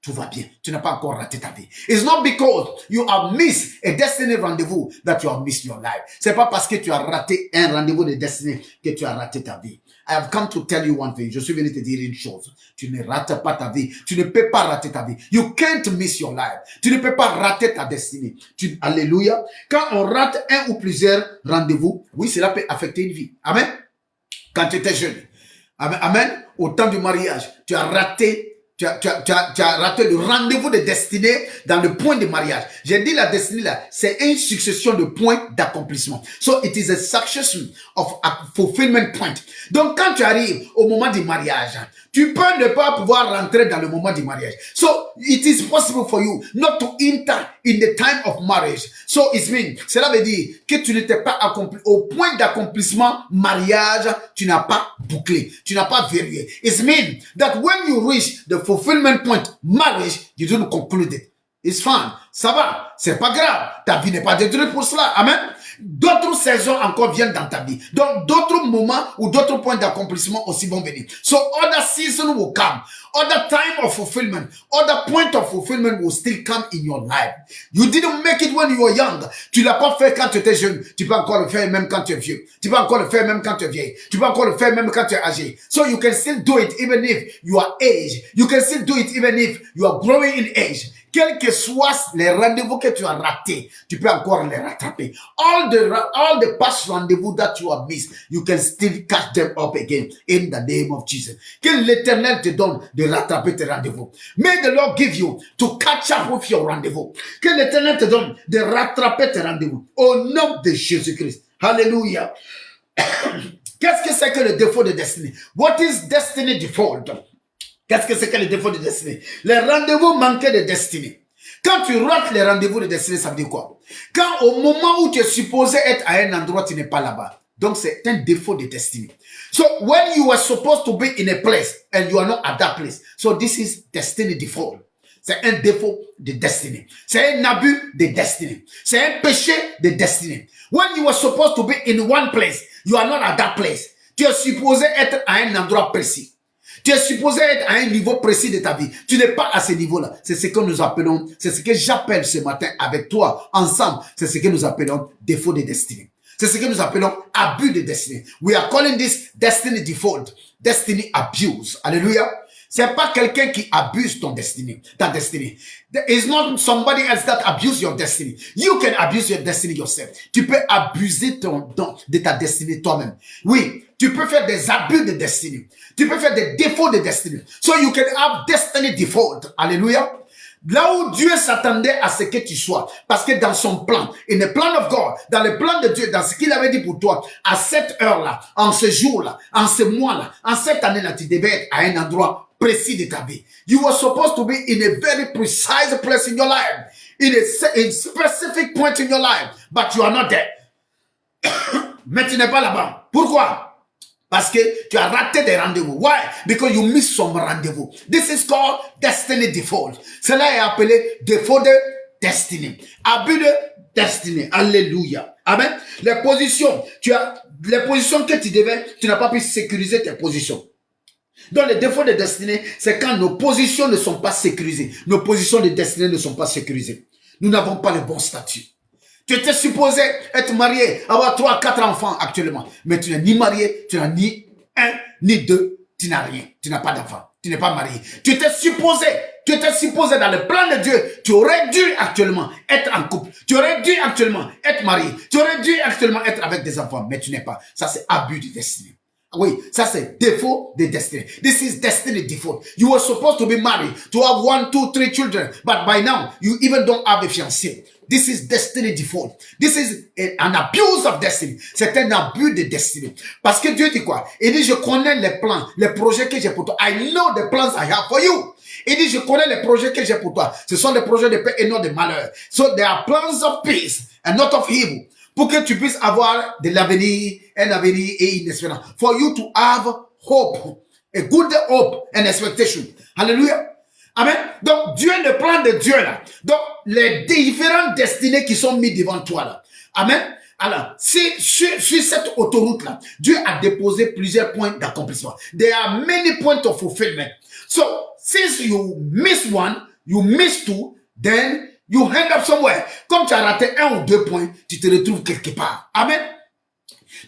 tout va bien. Tu n'as pas encore raté ta vie. It's not because you have missed a destiny rendezvous that you have missed your life. C'est pas parce que tu as raté un rendez-vous de destinée que tu as raté ta vie. I have come to tell you one thing. Je suis venu te dire une chose. Tu ne rates pas ta vie. Tu ne peux pas rater ta vie. You can't miss your life. Tu ne peux pas rater ta destinée. Alléluia. Quand on rate un ou plusieurs rendez-vous, oui, cela peut affecter une vie. Amen. Quand tu étais jeune. Amen. Amen. Au temps du mariage, tu as raté tu as raté le rendez-vous de destinée dans le point de mariage. J'ai dit la destinée là, c'est une succession de points d'accomplissement. So it is a succession of a fulfillment point. Donc quand tu arrives au moment du mariage, tu peux ne pas pouvoir rentrer dans le moment du mariage. So it is possible for you not to enter in the time of marriage. So it means, cela veut dire que tu n'étais pas accompli au point d'accomplissement mariage, tu n'as pas bouclé, tu n'as pas verrouillé. It means that when you reach the fulfillment point, marriage, you don't conclude it. It's fine. Ça va. C'est pas grave. Ta vie n'est pas détruite pour cela. Amen. D'autres saisons encore viennent dans ta vie. Donc, d'autres moments ou d'autres points d'accomplissement aussi vont venir. So, other season will come. Other time of fulfillment. Other point of fulfillment will still come in your life. You didn't make it when you were young. Tu l'as pas fait quand tu étais jeune. Tu peux encore le faire même quand tu es vieux. Tu peux encore le faire même quand tu es vieille. Tu peux encore le faire même quand tu es âgé. So, you can still do it even if you are aged. You can still do it even if you are growing in age. Quels que soient les rendez-vous que tu as ratés, tu peux encore les rattraper. All the past rendezvous that you have missed, you can still catch them up again in the name of Jesus. Que l'Éternel te donne de rattraper tes rendez-vous. May the Lord give you to catch up with your rendez-vous. Que l'Éternel te donne de rattraper tes rendez-vous. Au nom de Jésus-Christ. Hallelujah. Qu'est-ce que c'est que le défaut de destinée? What is destiny default? Qu'est-ce que c'est que le défaut de destinée? Les rendez-vous manqués de destinée. Quand tu rates les rendez-vous de destinée, ça veut dire quoi? Quand au moment où tu es supposé être à un endroit, tu n'es pas là-bas. Donc, c'est un défaut de destinée. So, when you were supposed to be in a place and you are not at that place, so this is destiny default. C'est un défaut de destinée. C'est un abus de destinée. C'est un péché de destinée. When you were supposed to be in one place, you are not at that place. Tu es supposé être à un endroit précis. Tu es supposé être à un niveau précis de ta vie. Tu n'es pas à ce niveau-là. C'est ce que nous appelons, c'est ce que j'appelle ce matin avec toi, ensemble. C'est ce que nous appelons défaut de destinée. C'est ce que nous appelons abus de destinée. We are calling this destiny default, destiny abuse. Alléluia. C'est pas quelqu'un qui abuse ta destinée. It's not somebody else that abuse your destiny. You can abuse your destiny yourself. Tu peux abuser de ta destinée toi-même. Oui, tu peux faire des abus de destinée. Tu peux faire des défauts de destinée. So you can have destiny default. Alléluia. Là où Dieu s'attendait à ce que tu sois. Parce que dans son plan, in the plan of God, dans le plan de Dieu, dans ce qu'il avait dit pour toi, à cette heure-là, en ce jour-là, en ce mois-là, en cette année-là, tu devais être à un endroit précis de ta vie. You were supposed to be in a very precise place in your life. In a specific point in your life. But you are not there. Mais tu n'es pas là-bas. Pourquoi? Parce que tu as raté des rendez-vous. Why? Because you missed some rendez-vous. This is called destiny default. Cela est appelé défaut de destinée. Abus de destinée. Alléluia. Amen. Les positions que tu devais, tu n'as pas pu sécuriser tes positions. Donc, le défaut de destinée, c'est quand nos positions ne sont pas sécurisées. Nos positions de destinée ne sont pas sécurisées. Nous n'avons pas le bon statut. Tu étais supposé être marié, avoir 3, 4 enfants actuellement. Mais tu n'es ni marié, tu n'as ni 1, ni 2, tu n'as rien. Tu n'as pas d'enfant. Tu n'es pas marié. Tu étais supposé dans le plan de Dieu. Tu aurais dû actuellement être en couple. Tu aurais dû actuellement être marié. Tu aurais dû actuellement être avec des enfants. Mais tu n'es pas. Ça, c'est abus de destinée. Oui, ça c'est défaut de destinée. This is destiny default. You were supposed to be married, to have 1, 2, 3 children, but by now you even don't have a fiancé. This is destiny default. This is an abuse of destiny. C'est un abus de destinée. Parce que Dieu dit quoi? Il dit, je connais les plans, les projets que j'ai pour toi. I know the plans I have for you. Il dit, je connais les projets que j'ai pour toi. Ce sont des projets de paix et non de malheur. So there are plans of peace and not of evil. Pour que tu puisses avoir de l'avenir, un avenir et une espérance. For you to have hope. A good hope and expectation. Hallelujah. Amen. Donc, Dieu, le plan de Dieu là. Donc, les différentes destinées qui sont mises devant toi là. Amen. Alors, sur cette autoroute là, Dieu a déposé plusieurs points d'accomplissement. There are many points of fulfillment. So, since you miss one, you miss two, then you end up somewhere. Comme tu as raté 1 ou 2 points, tu te retrouves quelque part. Amen.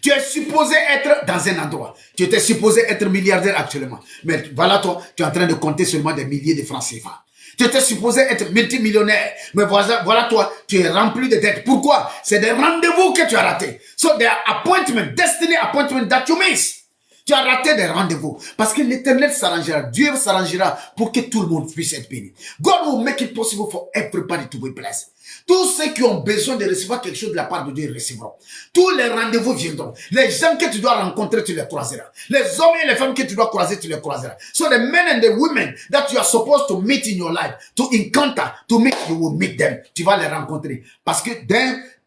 Tu es supposé être dans un endroit. Tu étais supposé être milliardaire actuellement. Mais voilà toi, tu es en train de compter seulement des milliers de francs CFA. Tu étais supposé être multimillionnaire. Mais voilà toi, tu es rempli de dettes. Pourquoi? C'est des rendez-vous que tu as ratés. So there are appointments, destiny appointments that you miss. Tu as raté des rendez-vous. Parce que l'Éternel s'arrangera. Dieu s'arrangera pour que tout le monde puisse être béni. God will make it possible for everybody to be blessed. Tous ceux qui ont besoin de recevoir quelque chose de la part de Dieu recevront. Tous les rendez-vous viendront. Les gens que tu dois rencontrer, tu les croiseras. Les hommes et les femmes que tu dois croiser, tu les croiseras. So the men and the women that you are supposed to meet in your life, to encounter, to meet, you will meet them. Tu vas les rencontrer. Parce que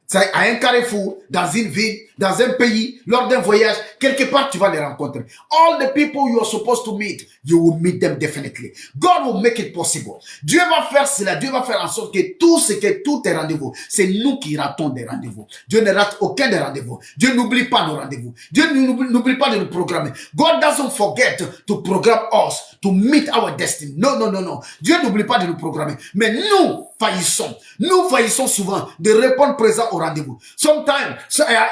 C'est à un carrefour, dans une ville, dans un pays, lors d'un voyage, quelque part, tu vas les rencontrer. All the people you are supposed to meet, you will meet them definitely. God will make it possible. Dieu va faire cela. Dieu va faire en sorte que tous tes rendez-vous, c'est nous qui ratons des rendez-vous. Dieu ne rate aucun des rendez-vous. Dieu n'oublie pas nos rendez-vous. Dieu n'oublie pas de nous programmer. God doesn't forget to program us, to meet our destiny. No, no, no, no. Dieu n'oublie pas de nous programmer. Mais nous faillissons souvent de répondre présent au rendez-vous. Sometimes,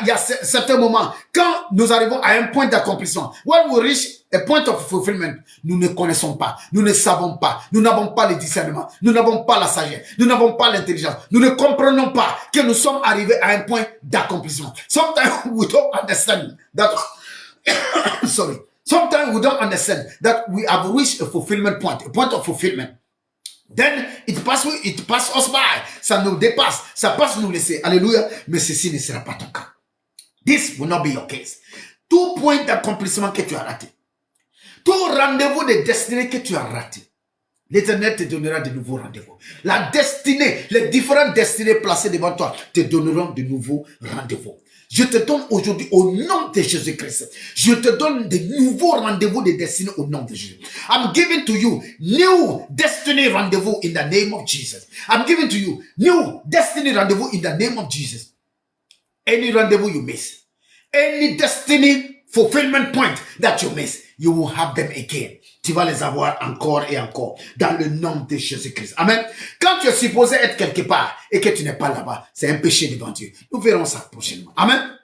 il y a certains moments, quand nous arrivons à un point d'accomplissement, when we reach a point of fulfillment, nous ne connaissons pas, nous ne savons pas, nous n'avons pas le discernement, nous n'avons pas la sagesse, nous n'avons pas l'intelligence, nous ne comprenons pas que nous sommes arrivés à un point d'accomplissement. Sometimes we don't understand that, sorry, sometimes we don't understand that we have reached a fulfillment point, a point of fulfillment. Then it pass us by. Ça nous dépasse. Ça passe nous laisser. Alléluia. Mais ceci ne sera pas ton cas. This will not be your case. Tout point d'accomplissement que tu as raté. Tout rendez-vous de destinée que tu as raté. L'Éternel te donnera de nouveaux rendez-vous. La destinée, les différentes destinées placées devant toi te donneront de nouveaux rendez-vous. Je te donne aujourd'hui au nom de Jésus-Christ. Je te donne de nouveaux rendez-vous de destinée au nom de Jésus. I'm giving to you new destiny rendezvous in the name of Jesus. I'm giving to you new destiny rendezvous in the name of Jesus. Any rendezvous you miss, any destiny fulfillment point that you miss, you will have them again. Tu vas les avoir encore et encore dans le nom de Jésus-Christ. Amen. Quand tu es supposé être quelque part et que tu n'es pas là-bas, c'est un péché devant Dieu. Nous verrons ça prochainement. Amen.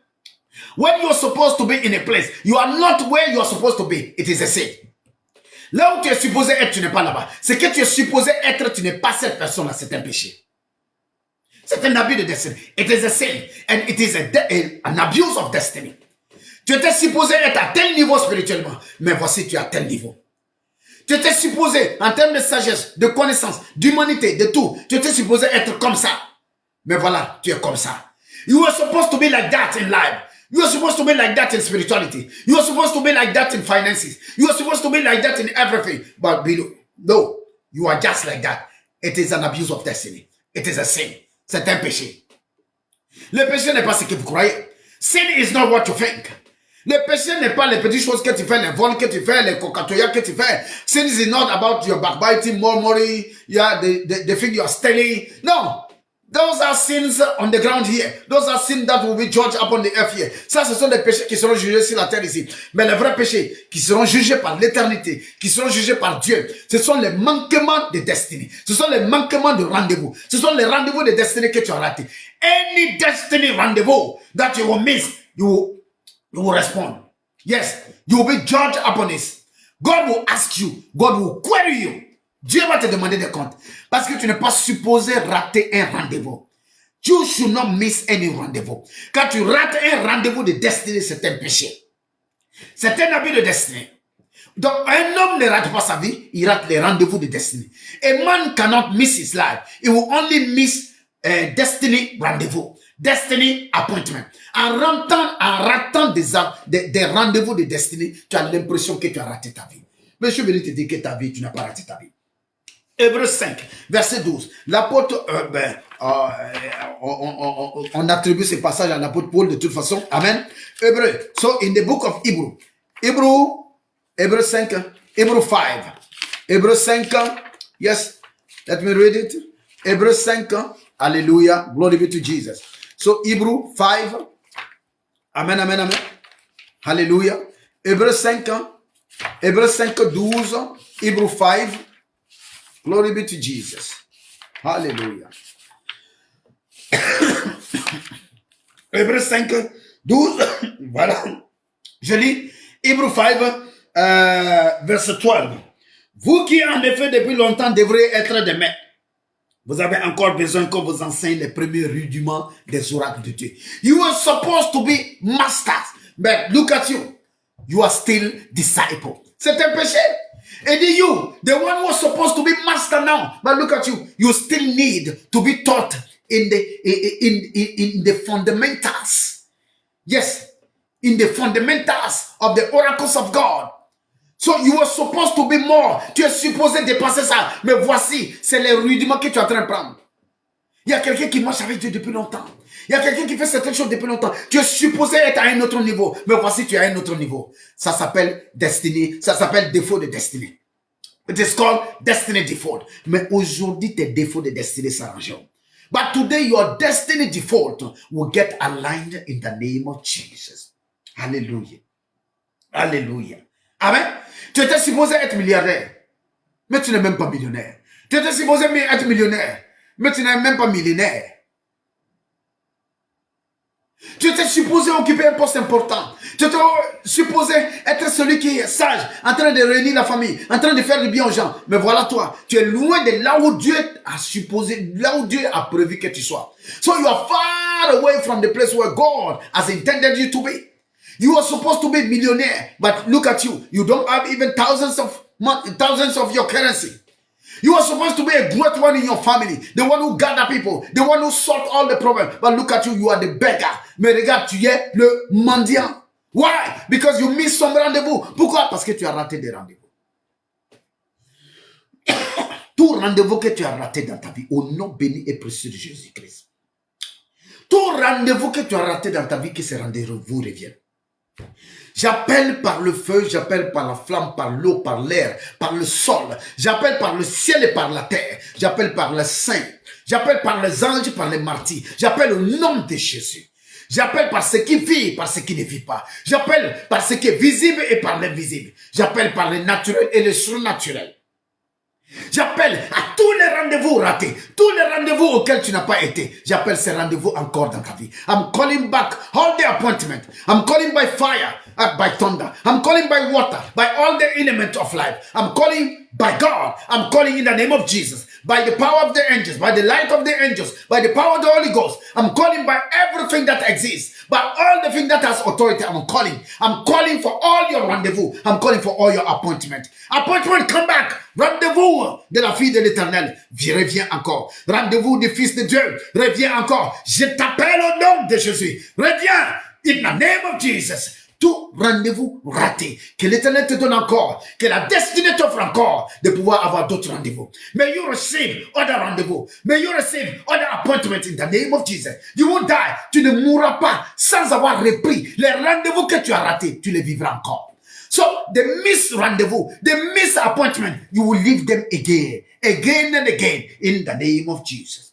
When you are supposed to be in a place, you are not where you are supposed to be. It is a sin. Là où tu es supposé être, tu n'es pas là-bas. Ce que tu es supposé être, tu n'es pas cette personne-là. C'est un péché. C'est un abus de destinée. It is a sin. And it is an abuse of destiny. Tu étais supposé être à tel niveau spirituellement, mais voici, tu es à tel niveau. Tu étais supposé, en termes de sagesse, de connaissance, d'humanité, de tout, tu étais supposé être comme ça. Mais voilà, tu es comme ça. You were supposed to be like that in life. You are supposed to be like that in spirituality. You are supposed to be like that in finances. You are supposed to be like that in everything. But no, you are just like that. It is an abuse of destiny. It is a sin. C'est un péché. Le péché n'est pas ce que vous croyez. Sin is not what you think. Le péché n'est pas les petites choses que tu fais, les vols que tu fais, les cocatoyas que tu fais. Sin is not about your backbiting, murmuring, the thing you are stealing. No. Those are sins on the ground here. Those are sins that will be judged upon the earth here. Ça, ce sont des péchés qui seront jugés sur la terre ici. Mais les vrais péchés qui seront jugés par l'éternité, qui seront jugés par Dieu, ce sont les manquements de destinée. Ce sont les manquements de rendez-vous. Ce sont les rendez-vous de destinée que tu as ratés. Any destiny rendezvous that you will miss, you will respond. Yes, you will be judged upon it. God will ask you. God will query you. Dieu va te demander des comptes. Parce que tu n'es pas supposé rater un rendez-vous. You should not miss any rendez-vous. Quand tu rates un rendez-vous de destinée, c'est un péché. C'est un abus de destinée. Donc, un homme ne rate pas sa vie, il rate les rendez-vous de destinée. A man cannot miss his life. He will only miss destiny rendez-vous. Destiny appointment. En ratant des rendez-vous de destinée, tu as l'impression que tu as raté ta vie. Mais je veux te dire que ta vie, tu n'as pas raté ta vie. Hébreux 5, verset 12. L'apôtre, on attribue ce passage à l'apôtre Paul de toute façon. Amen. Hébreux. So, in the book of Hebrew. Hébreux 5, Hébreux 5. Hébreux 5, yes. Let me read it. Hébreux 5, hallelujah. Glory be to Jesus. So, Hebrew 5. Amen, amen, amen. Hallelujah. Hébreux 5, 12. Hebrew 5. Glory be to Jesus. Hallelujah. Hébreux 5, 12. Voilà. Je lis Hébreux 5, verset 12. Vous qui en effet depuis longtemps devriez être des maîtres, vous avez encore besoin qu'on vous enseigne les premiers rudiments des oracles de Dieu. You were supposed to be masters, but look at you. You are still disciple. C'est un péché. And you, the one who was supposed to be master now, but look at you. You still need to be taught in the fundamentals. Yes, in the fundamentals of the oracles of God. So you were supposed to be more. Tu es supposé dépasser ça. Mais voici, c'est les rudiments que tu es en train de prendre. Il y a quelqu'un qui marche avec Dieu depuis longtemps. Il y a quelqu'un qui fait certaines choses depuis longtemps. Tu es supposé être à un autre niveau. Mais voici, tu es à un autre niveau. Ça s'appelle destiny. Ça s'appelle défaut de destinée. It is called destiny default. Mais aujourd'hui, tes défauts de destinée s'arrangeront. But today, your destiny default will get aligned in the name of Jesus. Hallelujah. Alléluia. Amen. Tu étais supposé être milliardaire, mais tu n'es même pas millionnaire. Tu étais supposé être millionnaire, mais tu n'es même pas millénaire. Tu étais supposé occuper un poste important. Tu étais supposé être celui qui est sage, en train de réunir la famille, en train de faire du bien aux gens. Mais voilà toi, tu es loin de là où Dieu a supposé, là où Dieu a prévu que tu sois. So you are far away from the place where God has intended you to be. You are supposed to be millionaire, but look at you. You don't have even thousands of your currency. You are supposed to be a great one in your family, the one who gather people, the one who solve all the problems. But look at you, you are the beggar. Mais regarde, tu es le mendiant. Why? Because you missed some rendez-vous. Pourquoi? Parce que tu as raté des rendez-vous. Tout rendez-vous que tu as raté dans ta vie, au nom béni et précieux de Jésus-Christ. Tout rendez-vous que tu as raté dans ta vie, que ces rendez-vous reviennent. J'appelle par le feu, j'appelle par la flamme, par l'eau, par l'air, par le sol. J'appelle par le ciel et par la terre. J'appelle par les saints. J'appelle par les anges, par les martyrs. J'appelle au nom de Jésus. J'appelle par ce qui vit, par ce qui ne vit pas. J'appelle par ce qui est visible et par l'invisible. J'appelle par le naturel et le surnaturel. J'appelle à tous les rendez-vous ratés, tous les rendez-vous auxquels tu n'as pas été. J'appelle ces rendez-vous encore dans ta vie. I'm calling back all the appointments. I'm calling by fire, by thunder. I'm calling by water, by all the elements of life. I'm calling by God. I'm calling in the name of Jesus. By the power of the angels, by the light of the angels, by the power of the Holy Ghost. I'm calling by everything that exists, by all the thing that has authority. I'm calling. I'm calling for all your rendezvous. I'm calling for all your appointments. Appointment, come back. Rendez-vous de la fille de l'Éternel. Reviens encore. Rendez-vous du Fils de Dieu. Reviens encore. Je t'appelle au nom de Jésus. Reviens. In the name of Jesus. Tout rendez-vous raté, que l'Éternel te donne encore, que la destinée t'offre encore de pouvoir avoir d'autres rendez-vous. May you receive other rendez-vous. May you receive other appointments in the name of Jesus. You won't die. Tu ne mourras pas sans avoir repris les rendez-vous que tu as ratés. Tu les vivras encore. So, the missed rendezvous, the missed appointment, you will live them again and again, in the name of Jesus.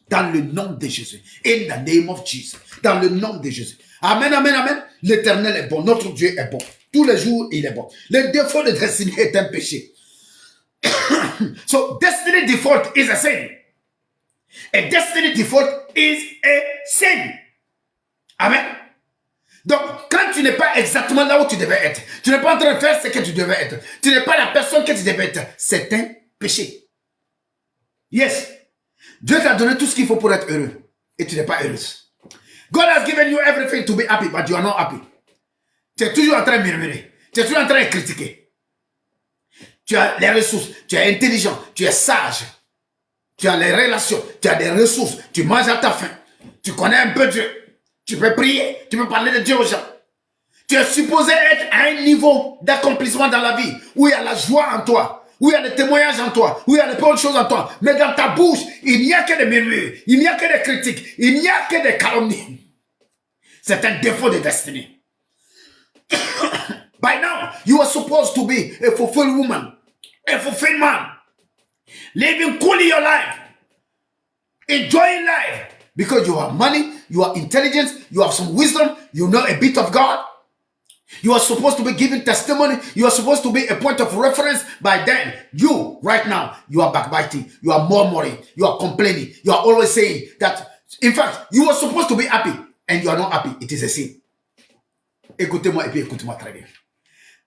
Dans le nom de Jésus. In the name of Jesus. Dans le nom de Jésus. Amen, amen, amen. L'Éternel est bon. Notre Dieu est bon. Tous les jours, il est bon. Le défaut de destinée est un péché. So, destiny default is a sin. A destiny default is a sin. Amen. Donc, quand tu n'es pas exactement là où tu devais être, tu n'es pas en train de faire ce que tu devais être, tu n'es pas la personne que tu devais être, c'est un péché. Yes. Dieu t'a donné tout ce qu'il faut pour être heureux. Et tu n'es pas heureuse. God has given you everything to be happy, but you are not happy. Tu es toujours en train de murmurer. Tu es toujours en train de critiquer. Tu as les ressources. Tu es intelligent. Tu es sage. Tu as les relations. Tu as des ressources. Tu manges à ta faim. Tu connais un peu Dieu. Tu peux prier. Tu peux parler de Dieu aux gens. Tu es supposé être à un niveau d'accomplissement dans la vie où il y a la joie en toi. Où il y a des témoignages en toi, où il y a des bonnes choses en toi. Mais dans ta bouche, il n'y a que des murmures, il n'y a que des critiques, il n'y a que des calomnies. C'est un défaut de destinée. By now, you are supposed to be a fulfilled woman, a fulfilled man. Living coolly your life. Enjoying life. Because you have money, you have intelligence, you have some wisdom, you know a bit of God. You are supposed to be giving testimony. You are supposed to be a point of reference. By then, you, right now, you are backbiting. You are murmuring. You are complaining. You are always saying that, in fact, you are supposed to be happy and you are not happy. It is a sin. Écoutez-moi et puis écoutez-moi très bien.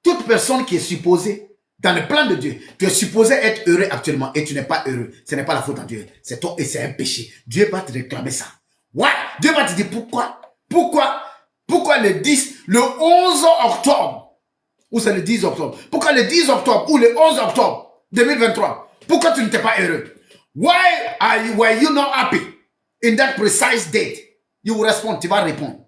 Toute personne qui est supposée, dans le plan de Dieu, tu es supposé être heureux actuellement et tu n'es pas heureux. Ce n'est pas la faute de Dieu. C'est toi et c'est un péché. Dieu va te réclamer ça. Ouais. Dieu va te dire pourquoi? Pourquoi le 11 octobre, ou c'est le 10 octobre, pourquoi le 10 octobre ou le 11 octobre 2023, pourquoi tu n'étais pas heureux? Were you not happy in that precise date? You will respond, tu vas répondre.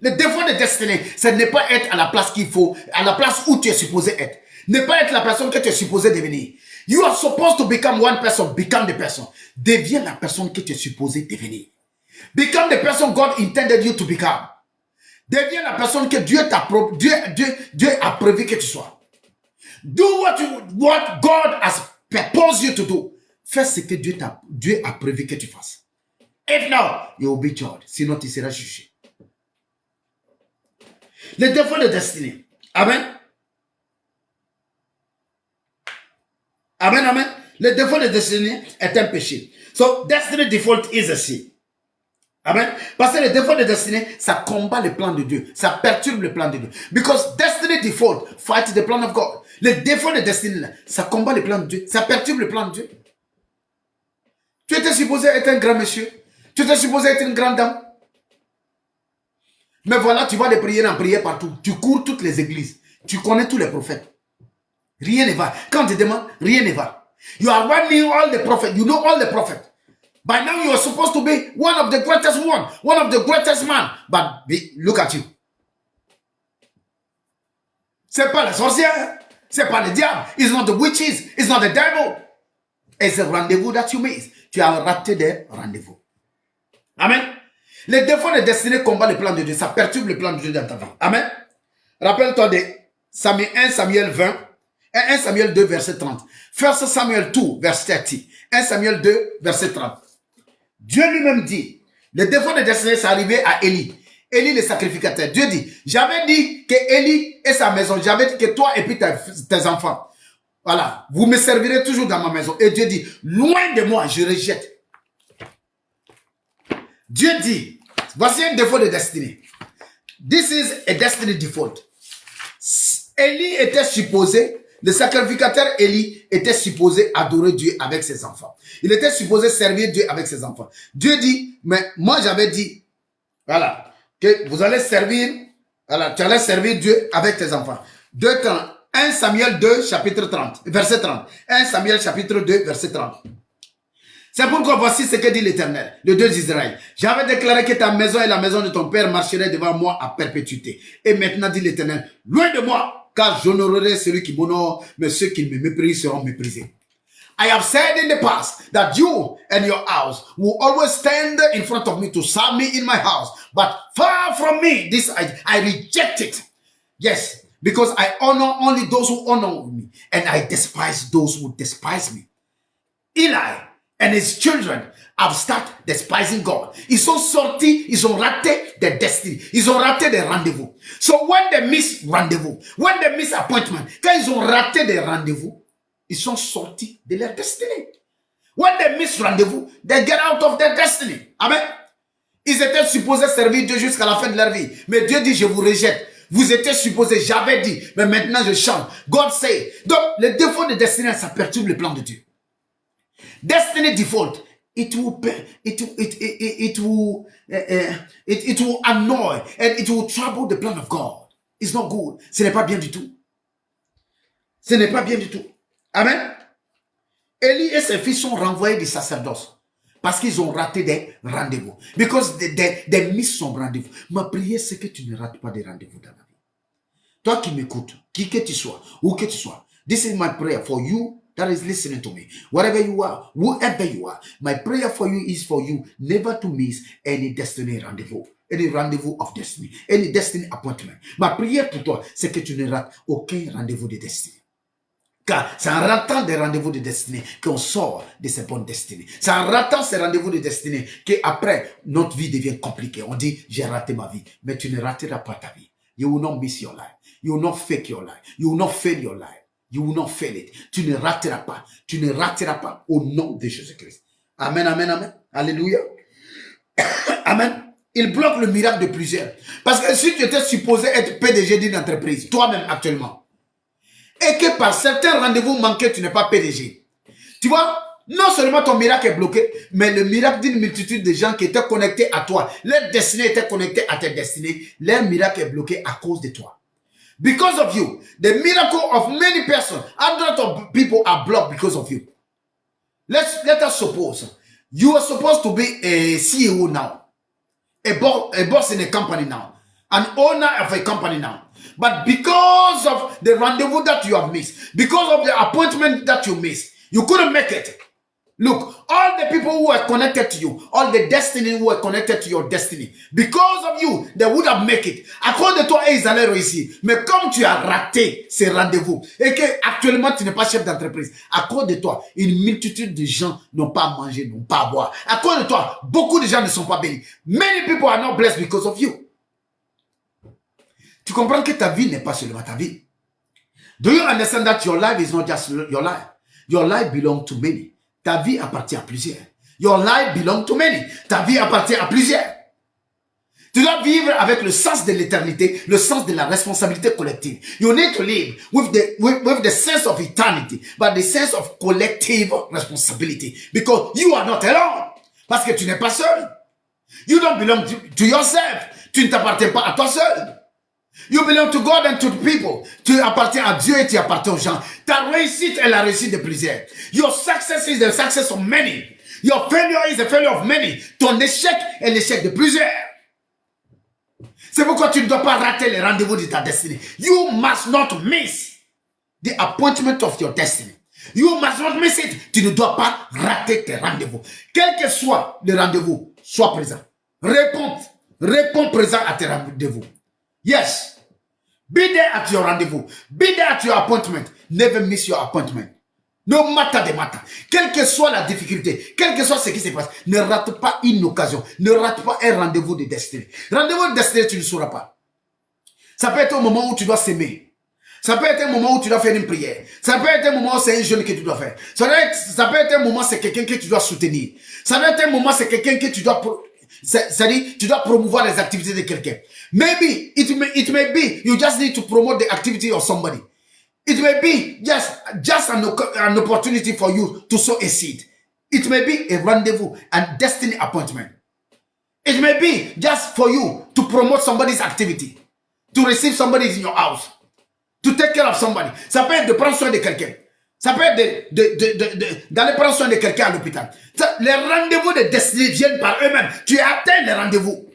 Le défaut de destinée, c'est ne pas être à la place qu'il faut, à la place où tu es supposé être. Ne pas être la personne que tu es supposé devenir. You are supposed to become one person. Become the person. Deviens la personne que tu es supposé devenir. Become the person God intended you to become. Deviens la personne que Dieu a prévu que tu sois. Do what God has proposed you to do. Fais ce que Dieu a prévu que tu fasses. If not, you will be judged. Sinon, tu seras jugé. Le défaut de destinée. Amen. Amen, amen. Le défaut de destinée est un péché. So, destiny default is a sin. Amen. Parce que le défaut de destinée, ça combat le plan de Dieu. Ça perturbe le plan de Dieu. Because destiny default fight the plan of God. Le défaut de destinée, ça combat le plan de Dieu. Ça perturbe le plan de Dieu. Tu étais supposé être un grand monsieur. Tu étais supposé être une grande dame. Mais voilà, tu vas de prière en prière partout. Tu cours toutes les églises. Tu connais tous les prophètes. Rien ne va. Quand tu demandes, rien ne va. You are running all the prophets. You know all the prophets. By now you are supposed to be one of the greatest one of the greatest man. But look at you. C'est pas la sorcière. C'est pas le diable. It's not the witches. It's not the devil. It's a rendezvous that you miss. Tu as raté des rendez-vous. Amen. Les défauts de destinée combattent le plan de Dieu. Ça perturbe le plan de Dieu dans ta vie. Amen. Rappelle-toi de 1 Samuel 20 et 1 Samuel 2, verset 30. 1 Samuel 2, verset 30. 1 Samuel 2, verset 30. Dieu lui-même dit, le défaut de destinée, c'est arrivé à Élie. Élie le sacrificateur. Dieu dit, j'avais dit que Élie et sa maison, j'avais dit que toi et puis tes enfants, voilà, vous me servirez toujours dans ma maison. Et Dieu dit, loin de moi, je rejette. Dieu dit, voici un défaut de destinée. This is a destiny default. Élie était supposé, le sacrificateur Élie était supposé adorer Dieu avec ses enfants. Il était supposé servir Dieu avec ses enfants. Dieu dit, mais moi j'avais dit, voilà, que vous allez servir, voilà, tu allais servir Dieu avec tes enfants. 1 Samuel 2, chapitre 30, verset 30. 1 Samuel chapitre 2, verset 30. C'est pourquoi voici ce que dit l'Éternel, le Dieu d'Israël. J'avais déclaré que ta maison et la maison de ton père marcheraient devant moi à perpétuité. Et maintenant dit l'Éternel, loin de moi, car j'honorerai celui qui m'honore, mais ceux qui me méprisent seront méprisés. I have said in the past that you and your house will always stand in front of me to serve me in my house. But far from me, this I reject it. Yes, because I honor only those who honor me, and I despise those who despise me. Eli and his children have started despising God. Ils sont sortis, ils ont raté their destiny. Ils ont raté des rendez-vous. So when they miss rendez-vous, when they miss appointment, quand ils ont raté des rendez-vous, ils sont sortis de leur destinée. When they miss rendez-vous, they get out of their destiny. Amen. Ils étaient supposés servir Dieu jusqu'à la fin de leur vie. Mais Dieu dit, je vous rejette. Vous étiez supposés, j'avais dit, mais maintenant je change. God say. Donc, le défaut de destinée, ça perturbe le plan de Dieu. Destiny default, it will annoy and it will trouble the plan of God. It's not good. Ce n'est pas bien du tout. Ce n'est pas bien du tout. Amen. Élie et ses fils sont renvoyés du sacerdoce parce qu'ils ont raté des rendez-vous. Because they miss son rendez-vous. Ma prière, c'est que tu ne rates pas des rendez-vous dans la vie. Toi qui m'écoutes, qui que tu sois, où que tu sois, this is my prayer for you that is listening to me. Whatever you are, whoever you are, my prayer for you is for you never to miss any destiny rendezvous. Any rendezvous of destiny. Any destiny appointment. Ma prière pour toi, c'est que tu ne rates aucun rendez-vous de destinée. Car c'est en ratant des rendez-vous de destinée qu'on sort de ces bonnes destinées. C'est en ratant ces rendez-vous de destinée qu'après, notre vie devient compliquée. On dit, j'ai raté ma vie. Mais tu ne rateras pas ta vie. You will not miss your life. You will not fake your life. You will not fail your life. You will not fail it. Tu ne rateras pas. Tu ne rateras pas au nom de Jésus-Christ. Amen, amen, amen. Alléluia. Amen. Il bloque le miracle de plusieurs. Parce que si tu étais supposé être PDG d'une entreprise, toi-même actuellement, et que par certains rendez-vous manqués, tu n'es pas PDG. Tu vois, non seulement ton miracle est bloqué, mais le miracle d'une multitude de gens qui étaient connectés à toi, leur destinée était connectée à ta destinée, leur miracle est bloqué à cause de toi. Because of you, the miracle of many persons, hundreds of people are blocked because of you. Let us suppose you are supposed to be a CEO now, a boss in a company now, an owner of a company now. But because of the rendezvous that you have missed, because of the appointment that you missed, You couldn't make it. Look, all the people who are connected to you, all the destiny who are connected to your destiny, because of you, they would have made it. À cause de toi, ils allaient réussir. Mais comme tu as raté ces rendez-vous et que actuellement tu n'es pas chef d'entreprise, à cause de toi, une multitude de gens n'ont pas à manger, n'ont pas à boire. À cause de toi, beaucoup de gens ne sont pas bénis. Many people are not blessed because of you. Tu comprends que ta vie n'est pas seulement ta vie. Do you understand that your life is not just your life? Your life belongs to many. Ta vie appartient à plusieurs. Your life belongs to many. Ta vie appartient à plusieurs. Tu dois vivre avec le sens de l'éternité, le sens de la responsabilité collective. You need to live with the sense of eternity, but the sense of collective responsibility. Because you are not alone. Parce que tu n'es pas seul. You don't belong to yourself. Tu ne t'appartiens pas à toi seul. You belong to God and to the people. Tu appartiens à Dieu et tu appartiens aux gens. Ta réussite est la réussite de plusieurs. Your success is the success of many. Your failure is the failure of many. Ton échec est l'échec de plusieurs. C'est pourquoi tu ne dois pas rater les rendez-vous de ta destinée. You must not miss the appointment of your destiny. You must not miss it. Tu ne dois pas rater tes rendez-vous. Quel que soit le rendez-vous, sois présent. Réponds présent à tes rendez-vous. Yes. Be there at your rendezvous. Be there at your appointment. Never miss your appointment. No matter the matter. Quelle que soit la difficulté, quel que soit ce qui se passe, ne rate pas une occasion. Ne rate pas un rendez-vous de destinée. Rendez-vous de destinée, tu ne sauras pas. Ça peut être au moment où tu dois s'aimer. Ça peut être un moment où tu dois faire une prière. Ça peut être un moment où c'est un jeûne que tu dois faire. Ça peut être un moment où c'est quelqu'un que tu dois soutenir. Ça peut être un moment où c'est quelqu'un que tu dois... C'est-à-dire, tu dois promouvoir les activités de quelqu'un. Maybe, it may be, you just need to promote the activity of somebody. It may be just an opportunity for you to sow a seed. It may be a rendezvous and destiny appointment. It may be just for you to promote somebody's activity, to receive somebody in your house, to take care of somebody. Ça peut être de prendre soin de quelqu'un. Ça peut être d'aller prendre soin de quelqu'un à l'hôpital. Les rendez-vous de destinée viennent par eux-mêmes. Tu atteins les rendez-vous.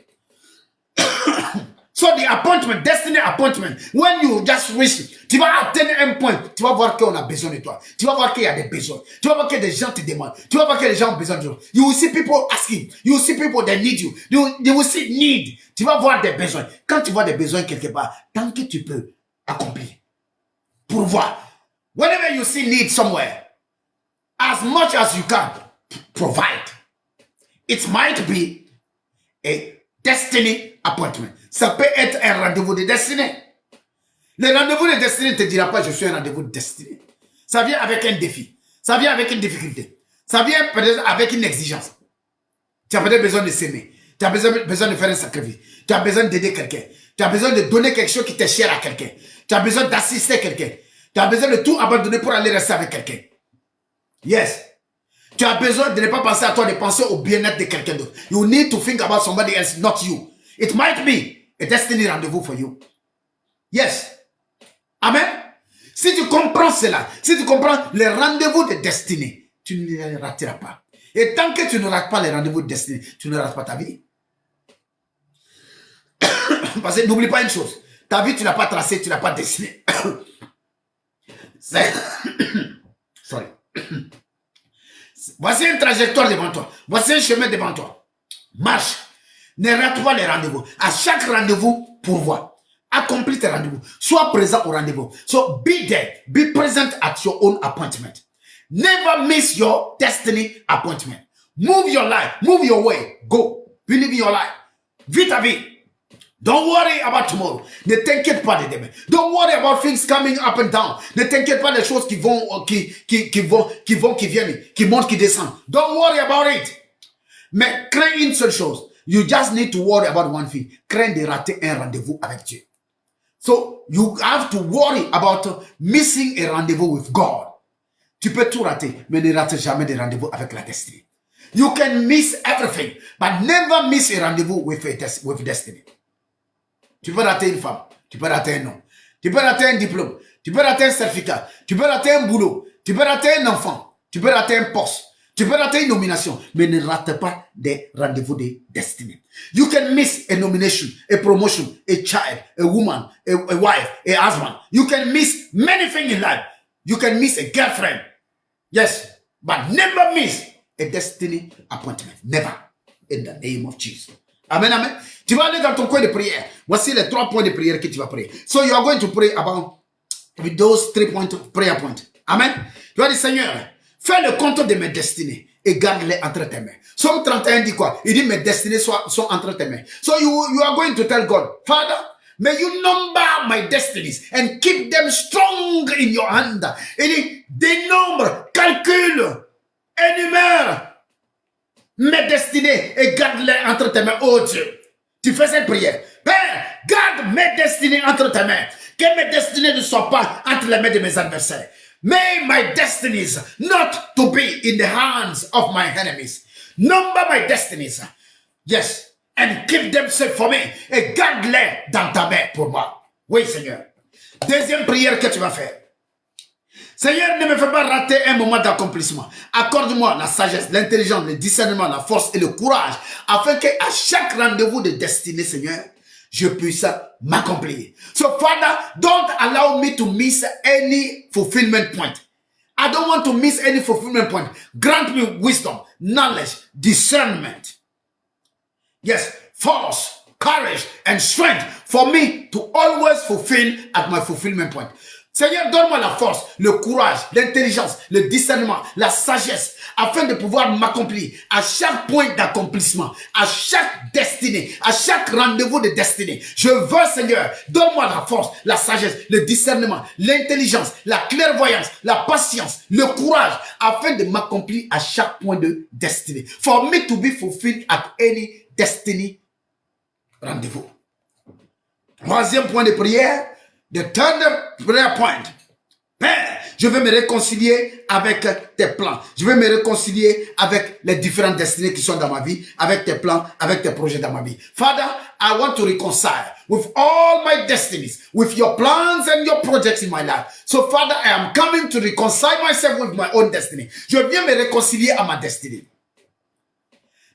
So the appointment, destiny appointment, when you just reach, tu vas atteindre un point, tu vas voir qu'on a besoin de toi. Tu vas voir qu'il y a des besoins. Tu vas voir que des gens te demandent. Tu vas voir que les gens ont besoin de toi. You will see people asking. You will see people that need you. You will see need. Tu vas voir des besoins. Quand tu vois des besoins quelque part, tant que tu peux accomplir, pourvoir. Whenever you see need somewhere, as much as you can provide, it might be a destiny appointment. Ça peut être un rendez-vous de destinée. Le rendez-vous de destinée ne te dira pas je suis un rendez-vous de destinée. Ça vient avec un défi. Ça vient avec une difficulté. Ça vient peut-être avec une exigence. Tu as peut-être besoin de s'aimer. Tu as besoin de faire un sacrifice. Tu as besoin d'aider quelqu'un. Tu as besoin de donner quelque chose qui t'est cher à quelqu'un. Tu as besoin d'assister quelqu'un. Tu as besoin de tout abandonner pour aller rester avec quelqu'un. Yes. Tu as besoin de ne pas penser à toi, de penser au bien-être de quelqu'un d'autre. You need to think about somebody else, not you. It might be a destiny rendezvous for you. Yes. Amen. Si tu comprends cela, si tu comprends les rendez-vous de destinée, tu ne les rateras pas. Et tant que tu ne rates pas les rendez-vous de destinée, tu ne rates pas ta vie. Parce que n'oublie pas une chose. Ta vie, tu ne l'as pas tracée, tu ne l'as pas dessinée. Sorry. Voici une trajectoire devant toi. Voici un chemin devant toi. Marche. Ne rate pas les rendez-vous. À chaque rendez-vous, pourvois. Accomplis tes rendez-vous. Sois présent au rendez-vous. So be there. Be present at your own appointment. Never miss your destiny appointment. Move your life. Move your way. Go. Believe in your life. Vis ta vie. Don't worry about tomorrow. Ne t'inquiète pas de demain. Don't worry about things coming up and down. Ne t'inquiète pas des choses qui viennent, qui montent, qui descendent. Don't worry about it. Mais crains une seule chose. You just need to worry about one thing. Crains de rater un rendez-vous avec Dieu. So, you have to worry about missing a rendezvous with God. Tu peux tout rater, mais ne rate jamais des rendez-vous avec la destinée. You can miss everything, but never miss a rendezvous with destiny. Tu peux rater une femme, tu peux rater un homme, tu peux rater un diplôme, tu peux rater un certificat, tu peux rater un boulot, tu peux rater un enfant, tu peux rater un poste, tu peux rater une nomination, mais ne rate pas des rendez-vous de destinée. You can miss a nomination, a promotion, a child, a woman, a wife, a husband. You can miss many things in life. You can miss a girlfriend. Yes, but never miss a destiny appointment. Never. In the name of Jesus. Amen, amen. Tu vas aller dans ton coin de prière. Voici les 3 points de prière que tu vas prier. So you are going to pray about with those 3 prayer points. Amen. Tu vas dire, Seigneur, fais le compte de mes destinées et garde-les entre tes mains. Somme 31 dit quoi? Il dit, mes destinées sont entre tes mains. So you are going to tell God, Father, may you number my destinies and keep them strong in your hand. Il dit, dénombre, calcule, énumère mes destinées et garde-les entre tes mains. Oh Dieu, tu fais cette prière. Père, garde mes destinées entre tes mains. Que mes destinées ne soient pas entre les mains de mes adversaires. May my destinies not to be in the hands of my enemies. Number my destinies. Yes. And keep them safe for me. Et garde-les dans ta main pour moi. Oui, Seigneur. Deuxième prière que tu vas faire. Seigneur, ne me fais pas rater un moment d'accomplissement. Accorde-moi la sagesse, l'intelligence, le discernement, la force et le courage, afin qu'à chaque rendez-vous de destinée, Seigneur, je puisse m'accomplir. So, Father, don't allow me to miss any fulfillment point. I don't want to miss any fulfillment point. Grant me wisdom, knowledge, discernment. Yes, force, courage, and strength for me to always fulfill at my fulfillment point. Seigneur, donne-moi la force, le courage, l'intelligence, le discernement, la sagesse, afin de pouvoir m'accomplir à chaque point d'accomplissement, à chaque destinée, à chaque rendez-vous de destinée. Je veux, Seigneur, donne-moi la force, la sagesse, le discernement, l'intelligence, la clairvoyance, la patience, le courage, afin de m'accomplir à chaque point de destinée. For me to be fulfilled at any destiny rendez-vous. Troisième point de prière. The third prayer point. Père, je veux me réconcilier avec tes plans. Je veux me réconcilier avec les différentes destinées qui sont dans ma vie, avec tes plans, avec tes projets dans ma vie. Father, I want to reconcile with all my destinies, with your plans and your projects in my life. So, Father, I am coming to reconcile myself with my own destiny. Je viens me réconcilier à ma destinée.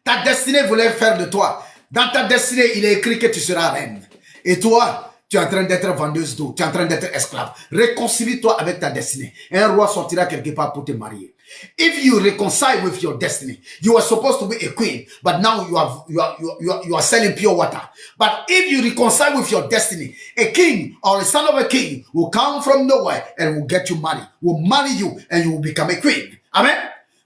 Ta destinée voulait faire de toi. Dans ta destinée, il est écrit que tu seras reine. Et toi, tu es en train d'être vendeuse d'eau, tu es en train d'être esclave. Réconcilie-toi avec ta destinée. Un roi sortira quelque part pour te marier. If you reconcile with your destiny, you are supposed to be a queen, but now you are selling pure water. But if you reconcile with your destiny, a king or a son of a king will come from nowhere and will get you married, will marry you, and you will become a queen. Amen.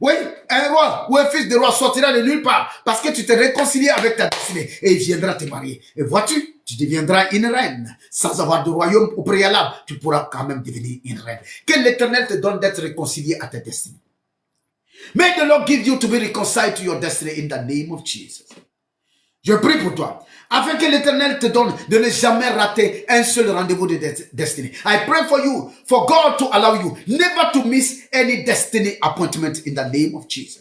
Oui, un roi ou un fils de roi sortira de nulle part parce que tu t'es réconcilié avec ta destinée et il viendra te marier. Et vois-tu, tu deviendras une reine. Sans avoir de royaume au préalable, tu pourras quand même devenir une reine. Que l'Éternel te donne d'être réconcilié à ta destinée. May the Lord give you to be reconciled to your destiny in the name of Jesus. Je prie pour toi, afin que l'Éternel te donne de ne jamais rater un seul rendez-vous de destiny. I pray for you, for God to allow you never to miss any destiny appointment in the name of Jesus.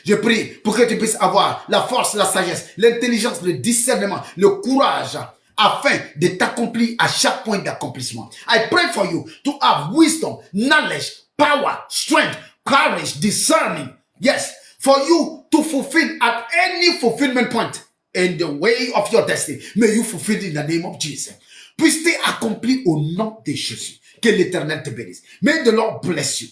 Je prie pour que tu puisses avoir la force, la sagesse, l'intelligence, le discernement, le courage, afin de t'accomplir à chaque point d'accomplissement. I pray for you to have wisdom, knowledge, power, strength, courage, discerning. Yes, for you to fulfill at any fulfillment point in the way of your destiny. May you fulfill in the name of Jesus. Puisse-t-il accomplir au nom de Jésus. Que l'Éternel te bénisse. May the Lord bless you.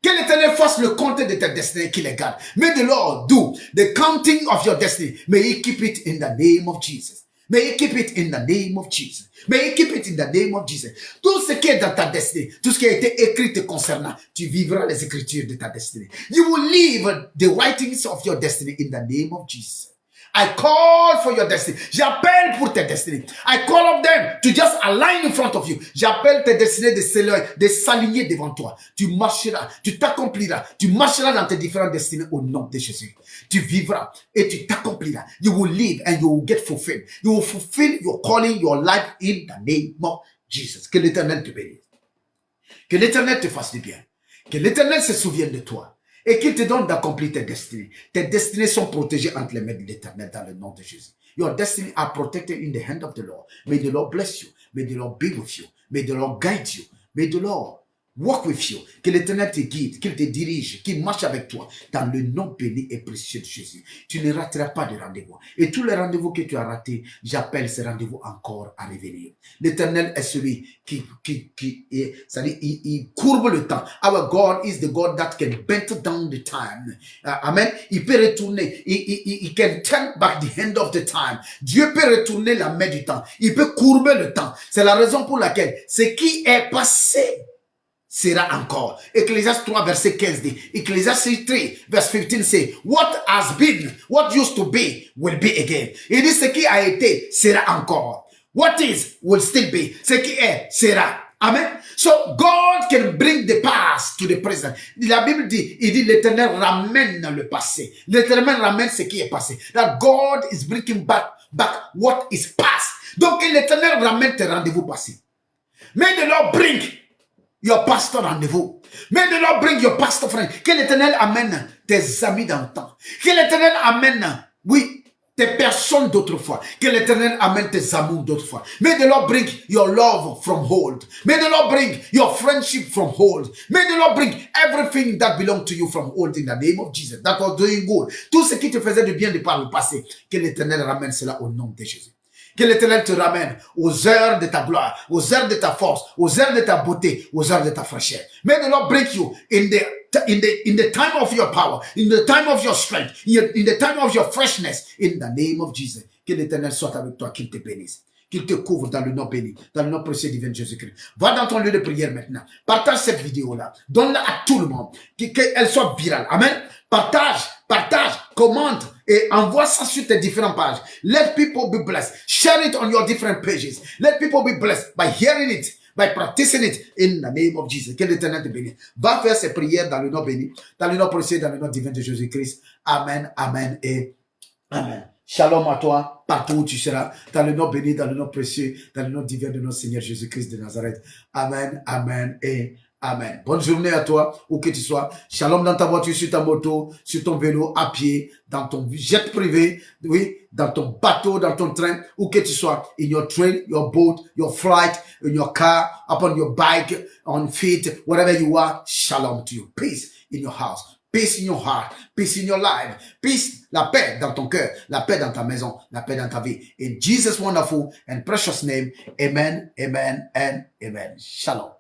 Que l'Éternel fasse le compte de ta destinée, qu'il les garde. May the Lord do the counting of your destiny. May he keep it in the name of Jesus. May he keep it in the name of Jesus. May he keep it in the name of Jesus. Tout ce qui est dans ta destinée, tout ce qui a été écrit te concernant, tu vivras les écritures de ta destinée. You will live the writings of your destiny in the name of Jesus. I call for your destiny. J'appelle pour tes destinées. I call of them to just align in front of you. J'appelle tes destinées de s'aligner devant toi. Tu marcheras, tu t'accompliras, tu marcheras dans tes différentes destinées au nom de Jésus. Tu vivras et tu t'accompliras. You will live and you will get fulfilled. You will fulfill your calling, your life in the name of Jesus. Que l'Éternel te bénisse. Que l'Éternel te fasse du bien. Que l'Éternel se souvienne de toi. Et qu'il te donne d'accomplir tes destinées. Tes destinées sont protégées entre les mains de l'Éternel dans le nom de Jésus. Your destiny are protected in the hand of the Lord. May the Lord bless you. May the Lord be with you. May the Lord guide you. May the Lord walk with you. Que l'Éternel te guide, qu'il te dirige, qu'il marche avec toi dans le nom béni et précieux de Jésus. Tu ne rateras pas de rendez-vous. Et tous les rendez-vous que tu as ratés, j'appelle ces rendez-vous encore à revenir. L'Éternel est celui c'est-à-dire, il courbe le temps. Our God is the God that can bend down the time. Amen. Il peut retourner. Il can turn back the hand of the time. Dieu peut retourner la main du temps. Il peut courber le temps. C'est la raison pour laquelle ce qui est passé sera encore. Ecclésiaste 3 verset 15 dit, Ecclésiaste 3 verset 15 say, what has been, what used to be, will be again. Il dit, ce qui a été sera encore. What is will still be. Ce qui est sera. Amen. So God can bring the past to the present. La Bible dit, il dit, l'Éternel ramène le passé. L'Éternel ramène ce qui est passé. That God is bringing back what is past. Donc l'Éternel ramène tes rendez-vous passés. May the Lord bring your pastor rendez-vous. May the Lord bring your pastor friend. Que l'Éternel amène tes amis d'antan. Que l'Éternel amène, oui, tes personnes d'autrefois. Que l'Éternel amène tes amours d'autrefois. May the Lord bring your love from hold. May the Lord bring your friendship from hold. May the Lord bring everything that belongs to you from hold in the name of Jesus. That was doing good. Tout ce qui te faisait de bien de par le passé. Que l'Éternel ramène cela au nom de Jésus. Que l'Éternel te ramène aux heures de ta gloire, aux heures de ta force, aux heures de ta beauté, aux heures de ta fraîcheur. May the Lord bring you in the time of your power, in the time of your strength, in the time of your freshness, in the name of Jesus. Que l'Éternel soit avec toi, qu'il te bénisse, qu'il te couvre dans le nom béni, dans le nom précieux divin de Jésus-Christ. Va dans ton lieu de prière maintenant. Partage cette vidéo-là. Donne-la à tout le monde. Qu'elle soit virale. Amen. Partage, commente et envoie ça sur tes différentes pages. Let people be blessed. Share it on your different pages. Let people be blessed by hearing it, by practicing it in the name of Jesus. Que l'Éternel te bénisse. Va faire ces prières dans le nom béni, dans le nom précieux, dans le nom divin de Jésus-Christ. Amen, amen et amen. Shalom à toi, partout où tu seras, dans le nom béni, dans le nom précieux, dans le nom divin de notre Seigneur Jésus-Christ de Nazareth. Amen, amen et amen. Bonne journée à toi, où que tu sois. Shalom dans ta voiture, sur ta moto, sur ton vélo, à pied, dans ton jet privé, oui, dans ton bateau, dans ton train, où que tu sois. In your train, your boat, your flight, in your car, upon your bike, on feet, wherever you are. Shalom to you. Peace in your house. Peace in your heart, peace in your life, peace, la paix dans ton cœur, la paix dans ta maison, la paix dans ta vie. In Jesus' wonderful and precious name, amen, amen, and amen. Shalom.